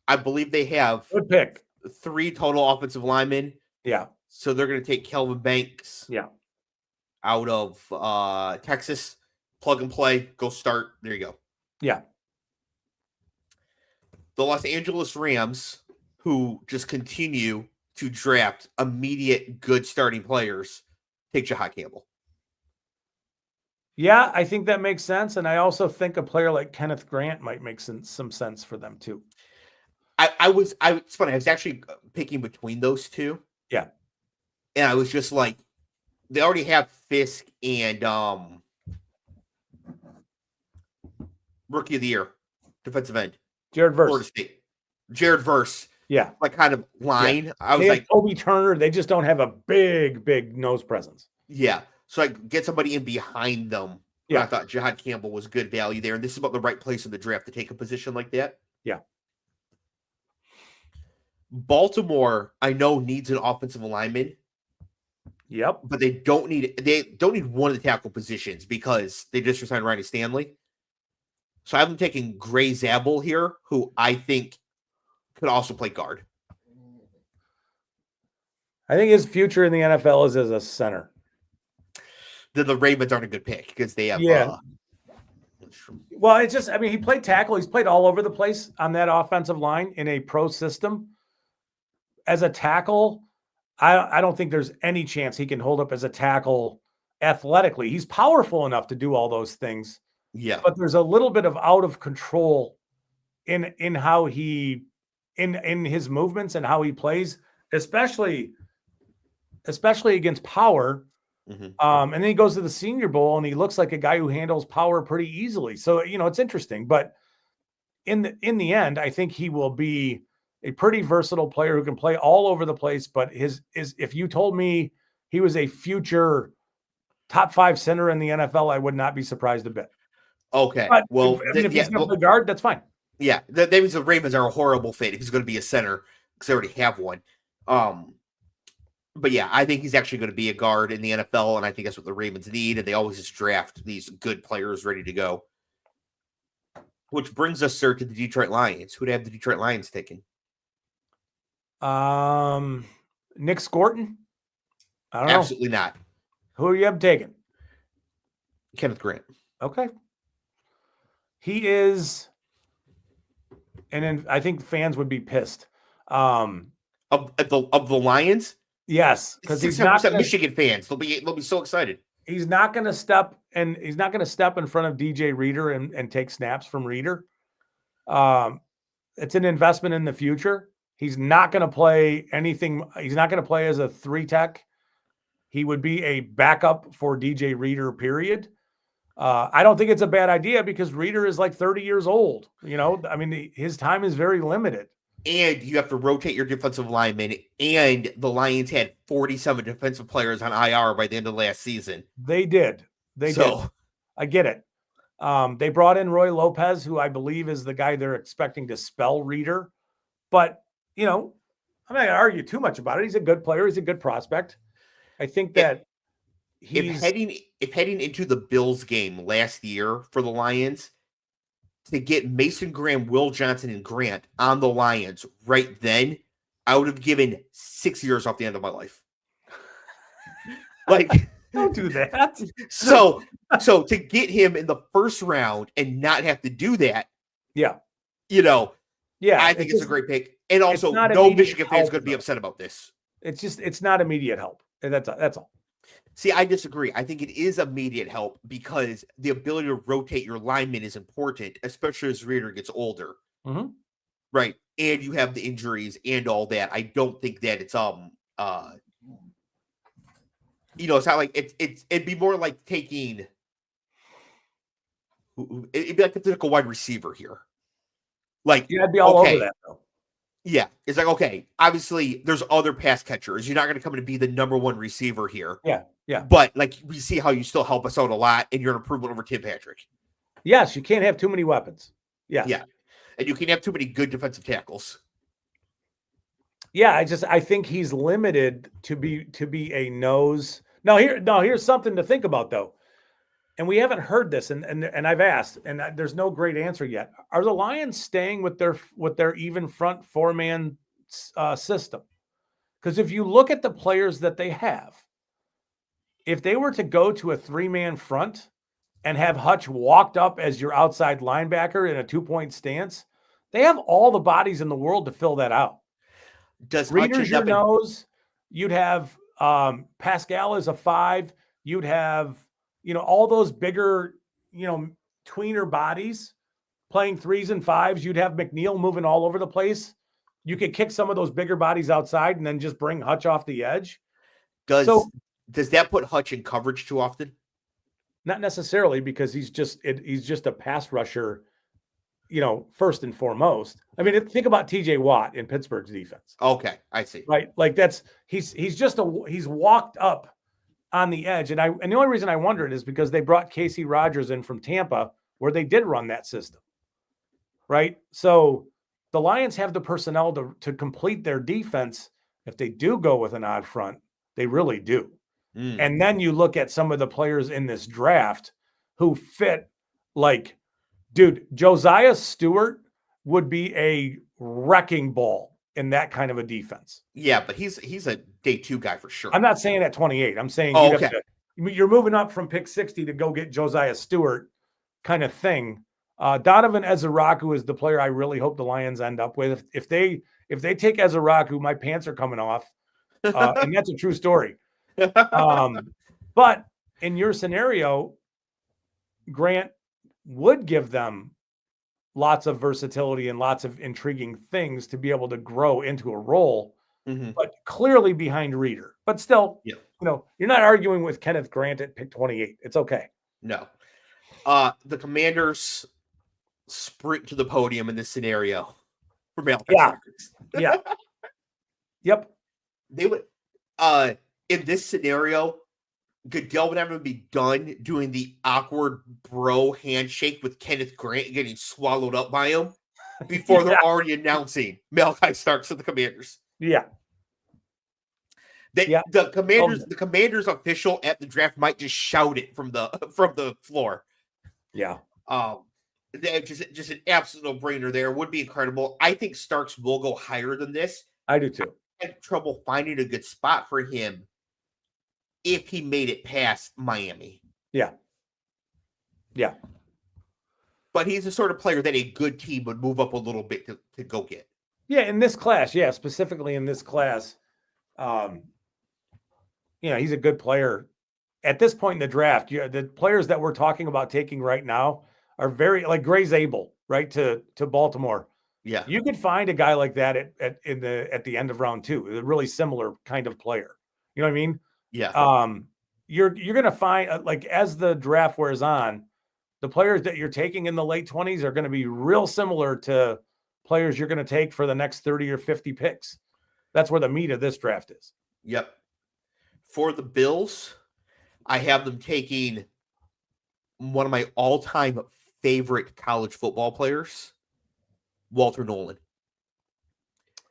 I believe they have Good pick. 3 total offensive linemen. Yeah. So they're going to take Kelvin Banks. Yeah. Out of Texas, plug and play, go start. There you go. Yeah. The Los Angeles Rams, who just continue to draft immediate good starting players, take Jahad Campbell. Yeah, I think that makes sense. And I also think a player like Kenneth Grant might make some sense for them too. It's funny. I was actually picking between those two. Yeah. And I was just like, they already have Fisk and Rookie of the Year, defensive end. Jared Verse. Florida State. Jared Verse. Yeah. Like kind of line. Yeah. I was like, Toby Turner, they just don't have a big nose presence. Yeah. So I get somebody in behind them. Yeah. I thought Jahad Campbell was good value there. And this is about the right place in the draft to take a position like that. Yeah. Baltimore, I know, needs an offensive lineman. Yep. But they don't need one of the tackle positions because they just resigned Ronnie Stanley. So I have them taking Gray Zabel here, who I think could also play guard. I think his future in the NFL is as a center. The Ravens aren't a good pick because they have well, it's just, I mean, he played tackle. He's played all over the place on that offensive line in a pro system. As a tackle, I don't think there's any chance he can hold up as a tackle athletically. He's powerful enough to do all those things. Yeah. But there's a little bit of out of control in how he in his movements and how he plays, especially against power. Mm-hmm. And then he goes to the Senior Bowl and he looks like a guy who handles power pretty easily. So, it's interesting, but in the end, I think he will be a pretty versatile player who can play all over the place. But if you told me he was a future top 5 center in the NFL, I would not be surprised a bit. Okay. But well, if he's going to play guard, that's fine. Yeah. That means the Ravens are a horrible fit if he's going to be a center because they already have one. But yeah, I think he's actually going to be a guard in the NFL, and I think that's what the Ravens need, and they always just draft these good players ready to go. Which brings us, sir, to the Detroit Lions. Who'd have the Detroit Lions taken? Nick Scorton? I don't know. Absolutely not. Who are you have taken? Kenneth Grant. Okay. He is, and then I think fans would be pissed. Of the Lions? Yes, because he's not Michigan fans. They'll be so excited. He's not going to step in front of DJ Reader and take snaps from Reader. It's an investment in the future. He's not going to play anything. He's not going to play as a 3 tech. He would be a backup for DJ Reader, period. I don't think it's a bad idea because Reader is like 30 years old. I mean, his time is very limited. And you have to rotate your defensive linemen. And the Lions had 47 defensive players on IR by the end of last season. They did. They did. I get it. They brought in Roy Lopez, who I believe is the guy they're expecting to spell Reader. But, I'm not going to argue too much about it. He's a good player. He's a good prospect. I think that if heading into the Bills game last year for the Lions, to get Mason Graham, Will Johnson, and Grant on the Lions right then, I would have given 6 years off the end of my life. Like, don't do that. So to get him in the first round and not have to do that, yeah, I think it's a great pick. And also, no Michigan fans going to be upset about this. It's not immediate help. That's all. See, I disagree. I think it is immediate help because the ability to rotate your linemen is important, especially as Reader gets older. Mm-hmm. Right. And you have the injuries and all that. I don't think that it's it's not like it'd be more like taking it'd be like if they took a wide receiver here. Like, I'd be all over that though. Yeah, it's like, okay, obviously there's other pass catchers. You're not going to come in and be the number one receiver here. Yeah. But like we see how you still help us out a lot, and you're an improvement over Tim Patrick. Yes, you can't have too many weapons. Yes. Yeah, and you can have too many good defensive tackles. Yeah, I think he's limited to be a nose. Here's something to think about though. And we haven't heard this, and I've asked, and there's no great answer yet. Are the Lions staying with their even front 4-man system? Because if you look at the players that they have, if they were to go to a 3-man front and have Hutch walked up as your outside linebacker in a 2-point stance, they have all the bodies in the world to fill that out. Does Reader's your nose? You'd have Pascal as a 5. You'd have all those bigger, tweener bodies playing 3s and 5s. You'd have McNeil moving all over the place. You could kick some of those bigger bodies outside and then just bring Hutch off the edge. Does that put Hutch in coverage too often? Not necessarily, because he's just a pass rusher, first and foremost. I mean, think about TJ Watt in Pittsburgh's defense. Okay, I see. Right. Like he's walked up on the edge. And the only reason I wondered is because they brought Casey Rogers in from Tampa, where they did run that system. Right. So the Lions have the personnel to complete their defense. If they do go with an odd front, they really do. And then you look at some of the players in this draft who fit, like, dude, Josiah Stewart would be a wrecking ball in that kind of a defense. Yeah, but he's a day 2 guy for sure. I'm not saying at 28. I'm saying you're moving up from pick 60 to go get Josiah Stewart kind of thing. Donovan Ezeraku is the player I really hope the Lions end up with. If they take Ezeraku, my pants are coming off. And that's a true story. But in your scenario, Grant would give them lots of versatility and lots of intriguing things to be able to grow into a role, but clearly behind Reader. But still, you're not arguing with Kenneth Grant at pick 28. It's okay. No. The Commanders sprint to the podium in this scenario for Malachi Starks. Yeah. Yep. They would in this scenario, Goodell would have to be done doing the awkward bro handshake with Kenneth Grant getting swallowed up by him before they're already announcing Malachi Starks to the Commanders. Yeah. The Commanders official at the draft might just shout it from the floor. Yeah. Just an absolute no-brainer there. Would be incredible. I think Starks will go higher than this. I do too. I had trouble finding a good spot for him if he made it past Miami. Yeah. Yeah. But he's the sort of player that a good team would move up a little bit to go get. Yeah, in this class. Yeah, specifically in this class. He's a good player. At this point in the draft, the players that we're talking about taking right now are very, like Gray Zabel, right, to Baltimore. Yeah. You could find a guy like that at the end of round 2, a really similar kind of player. You know what I mean? Yeah. You're going to find, like, as the draft wears on, the players that you're taking in the late 20s are going to be real similar to players you're going to take for the next 30 or 50 picks. That's where the meat of this draft is. Yep. For the Bills, I have them taking one of my all-time favorite college football players, Walter Nolan.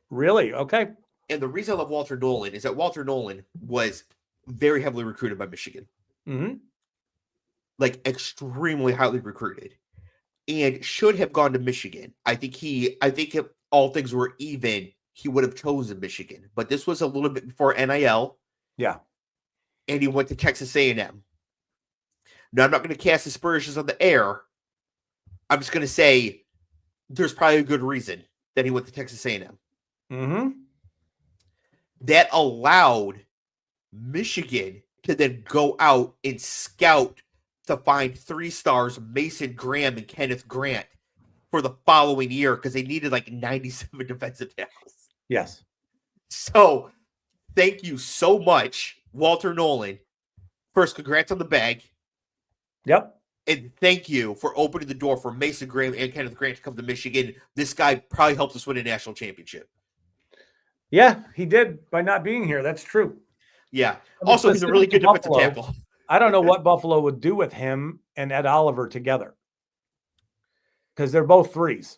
Really? Okay. And the reason I love Walter Nolan is that Walter Nolan was very heavily recruited by Michigan. Mm-hmm. Like extremely highly recruited, and should have gone to Michigan. I think if all things were even, he would have chosen Michigan. But this was a little bit before NIL. Yeah. And he went to Texas A&M. Now, I'm not going to cast aspersions on the air. I'm just going to say there's probably a good reason that he went to Texas A&M. Mm-hmm. That allowed Michigan to then go out and scout to find 3 stars, Mason Graham and Kenneth Grant, for the following year because they needed like 97 defensive tackles. Yes. So thank you so much, Walter Nolan. First, congrats on the bag. Yep. And thank you for opening the door for Mason Graham and Kenneth Grant to come to Michigan. This guy probably helped us win a national championship. Yeah, he did by not being here. That's true. Yeah. I mean, Also, he's a really good defensive Buffalo, tackle. I don't know what Buffalo would do with him and Ed Oliver together because they're both threes.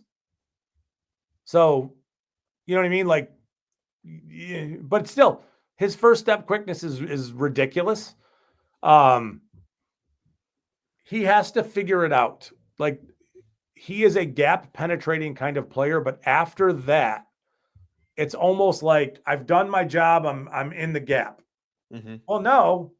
So, you know what I mean? Like, but still, his first step quickness is ridiculous. He has to figure it out. Like, he is a gap penetrating kind of player, but after that, it's almost like I've done my job. I'm in the gap. Mm-hmm. Well, no,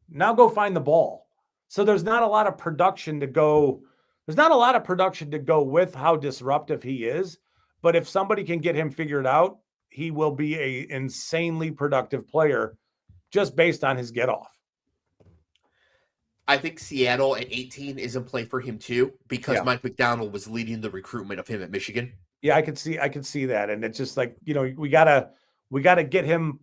now go find the ball. So there's not a lot of production to go. There's not a lot of production to go with how disruptive he is. But if somebody can get him figured out, he will be a insanely productive player just based on his get off. I think Seattle at 18 is in play for him too, because Mike McDonald was leading the recruitment of him at Michigan. Yeah, I could see that. And it's just like, we gotta get him,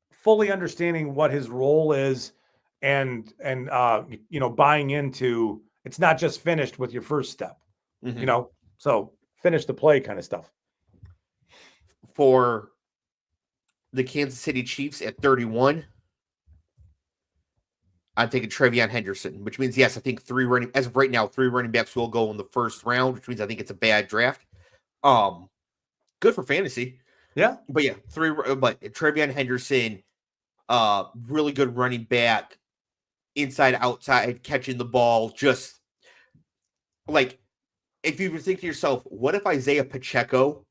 fully understanding what his role is and buying into it's not just finished with your first step, so finish the play kind of stuff. For the Kansas City Chiefs at 31, I'm taking Trevion Henderson, which means, yes, I think as of right now, 3 running backs will go in the first round, which means I think it's a bad draft. Good for fantasy. Yeah. But yeah, but Trevion Henderson, really good running back, inside, outside, catching the ball. Just like, if you think to yourself, what if Isaiah Pacheco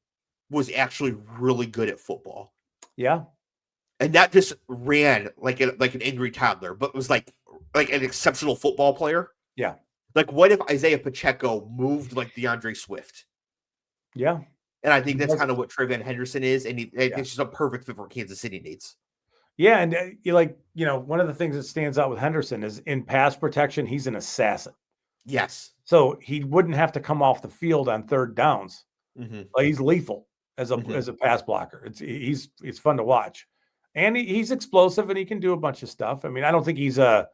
was actually really good at football? Yeah. And that just ran like an angry toddler, but was like an exceptional football player. Yeah. Like, what if Isaiah Pacheco moved like DeAndre Swift? Yeah. And I think that's kind of what Trevion Henderson is, and it's just a perfect fit for Kansas City needs. Yeah, and one of the things that stands out with Henderson is in pass protection, he's an assassin. Yes. So he wouldn't have to come off the field on third downs. Mm-hmm. Like, he's lethal as a pass blocker. It's fun to watch. And he's explosive and he can do a bunch of stuff. I mean, I don't think he's not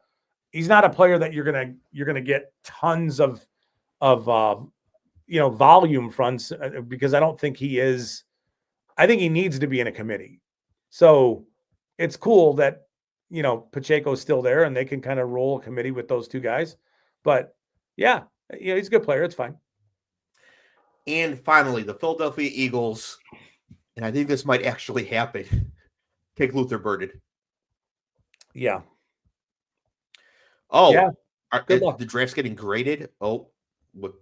a player that you're gonna get tons of volume fronts, because I don't think he is. I think he needs to be in a committee. So it's cool that Pacheco's still there and they can kind of roll a committee with those two guys. But yeah, he's a good player. It's fine. And finally, the Philadelphia Eagles, and I think this might actually happen. Take Luther Burden. Yeah. Oh, yeah. The draft's getting graded. Oh, what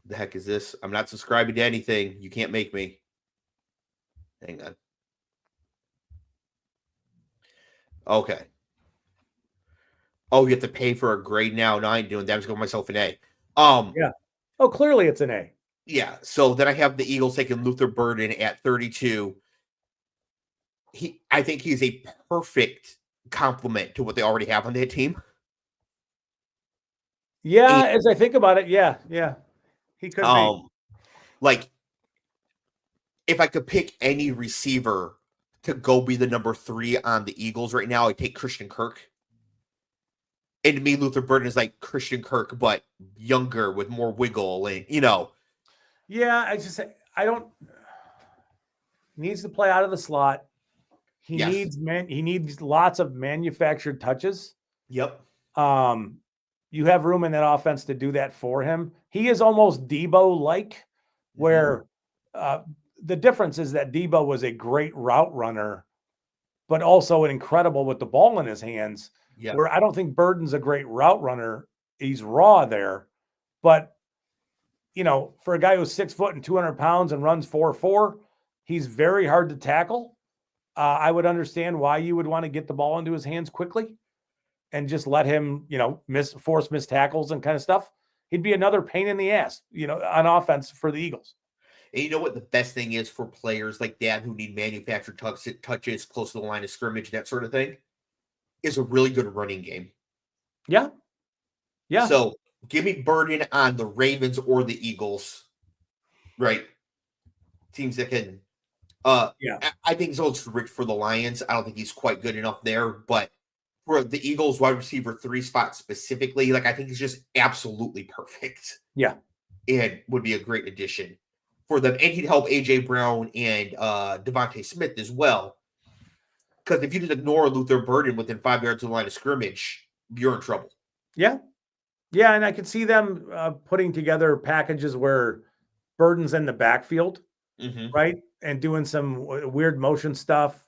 the heck is this? I'm not subscribing to anything. You can't make me. Hang on. Okay. Oh, you have to pay for a grade now. No, I ain't doing that. I'm just going myself an A. Yeah. Oh, clearly it's an A. Yeah. So then I have the Eagles taking Luther Burden at 32. I think he's a perfect complement to what they already have on that team. Yeah, as I think about it, yeah. He could be. Like, if I could pick any receiver to go be the number 3 on the Eagles right now, I'd take Christian Kirk. And to me, Luther Burden is like Christian Kirk, but younger with more wiggle, and Yeah, I don't. Needs to play out of the slot. He needs lots of manufactured touches. Yep. You have room in that offense to do that for him. He is almost Debo-like, where the difference is that Debo was a great route runner, but also an incredible with the ball in his hands. Yep. Where I don't think Burden's a great route runner. He's raw there, but for a guy who's 6 foot and 200 pounds and runs 4.4, he's very hard to tackle. I would understand why you would want to get the ball into his hands quickly and just let him, force missed tackles and kind of stuff. He'd be another pain in the ass, on offense for the Eagles. And you know what the best thing is for players like that who need manufactured touches close to the line of scrimmage, that sort of thing, is a really good running game. Yeah. Yeah. So give me Burden on the Ravens or the Eagles, right? Teams that can. I think Zolt's rich for the Lions. I don't think he's quite good enough there, but for the Eagles wide receiver 3 spot specifically, I think he's just absolutely perfect. Yeah. And would be a great addition. for them, and he'd help AJ Brown and Devontae Smith as well. Because if you just ignore Luther Burden within 5 yards of the line of scrimmage, you're in trouble. Yeah. Yeah, and I could see them putting together packages where Burden's in the backfield, right? And doing some weird motion stuff,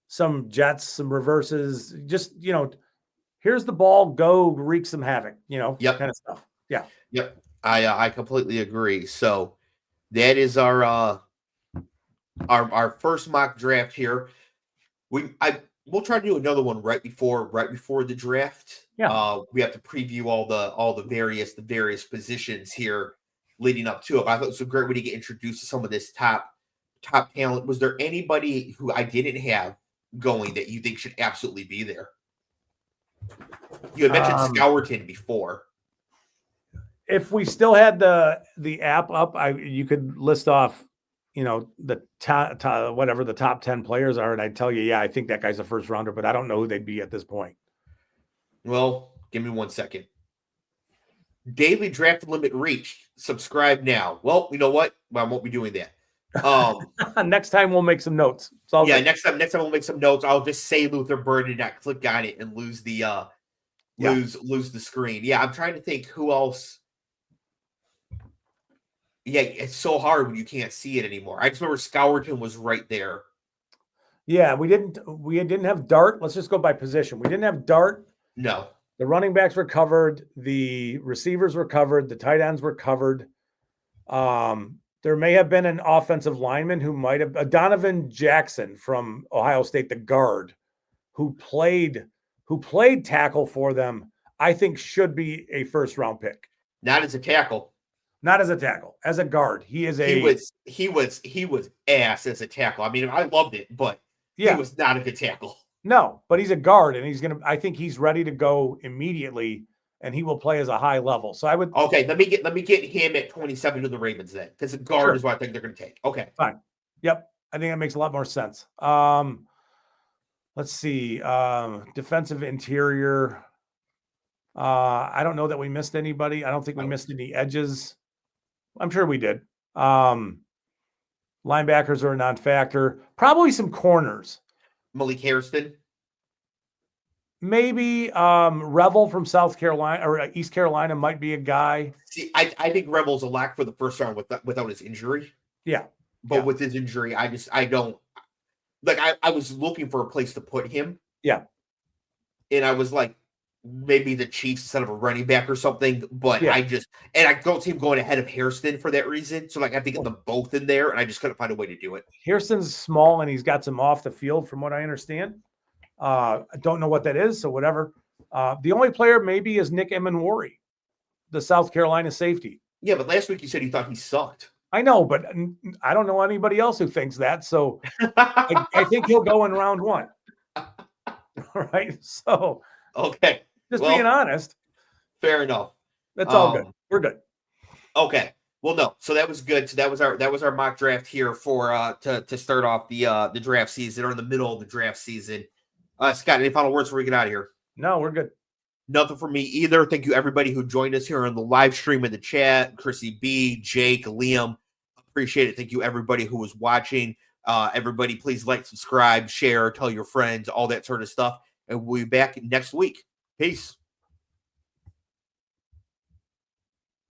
some jets, some reverses, just, here's the ball, go wreak some havoc, kind of stuff. Yeah. Yep. I completely agree. So that is our first mock draft here. We'll try to do another one right before the draft. Yeah. We have to preview all the various positions here leading up to it. But I thought it was a great way to get introduced to some of this top talent. Was there anybody who I didn't have going that you think should absolutely be there? You had mentioned Scourton before. If we still had the app up, you could list off, the whatever the top 10 players are, and I'd tell you, yeah, I think that guy's a first rounder, but I don't know who they'd be at this point. Well, give me 1 second. Daily draft limit reached. Subscribe now. Well, you know what? I won't be doing that. Next time we'll make some notes. Good. Next time we'll make some notes. I'll just say Luther Burden and not click on it and lose the lose the screen. Yeah, I'm trying to think who else. Yeah, it's so hard when you can't see it anymore. I just remember Scourton was right there. Yeah, we didn't have Dart. Let's just go by position. We didn't have Dart. No. The running backs were covered. The receivers were covered. The tight ends were covered. There may have been an offensive lineman who might have Donovan Jackson from Ohio State, the guard, who played tackle for them. I think should be a first round pick. Not as a tackle. Not as a tackle, as a guard. He was ass as a tackle. I mean, I loved it, but he was not a good tackle. No, but he's a guard, and I think he's ready to go immediately, and he will play as a high level. So I would. Okay, let me get him at 27 to the Ravens then, because a guard is what I think they're going to take. Okay, fine. Yep, I think that makes a lot more sense. Let's see, defensive interior. I don't know that we missed anybody. I don't think we missed any edges. I'm sure we did. Linebackers are a non-factor. Probably some corners. Malik Hairston. Maybe Revel from South Carolina or East Carolina might be a guy. See, I think Revel's a lock for the first round without his injury. Yeah. But with his injury, I don't like I was looking for a place to put him. Yeah. And I was like, maybe the Chiefs instead of a running back or something, but I don't see him going ahead of Hairston for that reason. So like I have to get them both in there, and I just couldn't find a way to do it. Hairston's small and he's got some off the field from what I understand. I don't know what that is, so whatever. The only player maybe is Nick Emanwari, the South Carolina safety. Yeah, but last week you said you thought he sucked. I know, but I don't know anybody else who thinks that. So I think he'll go in round one. Right. So okay. Just being honest. Fair enough. That's all good. We're good. Okay. Well, no. So that was good. So that was our mock draft here for to start off the draft season, or in the middle of the draft season. Scott, any final words before we get out of here? No, we're good. Nothing for me either. Thank you everybody who joined us here on the live stream in the chat. Chrissy B, Jake, Liam. Appreciate it. Thank you everybody who was watching. Everybody, please like, subscribe, share, tell your friends, all that sort of stuff. And we'll be back next week. Peace.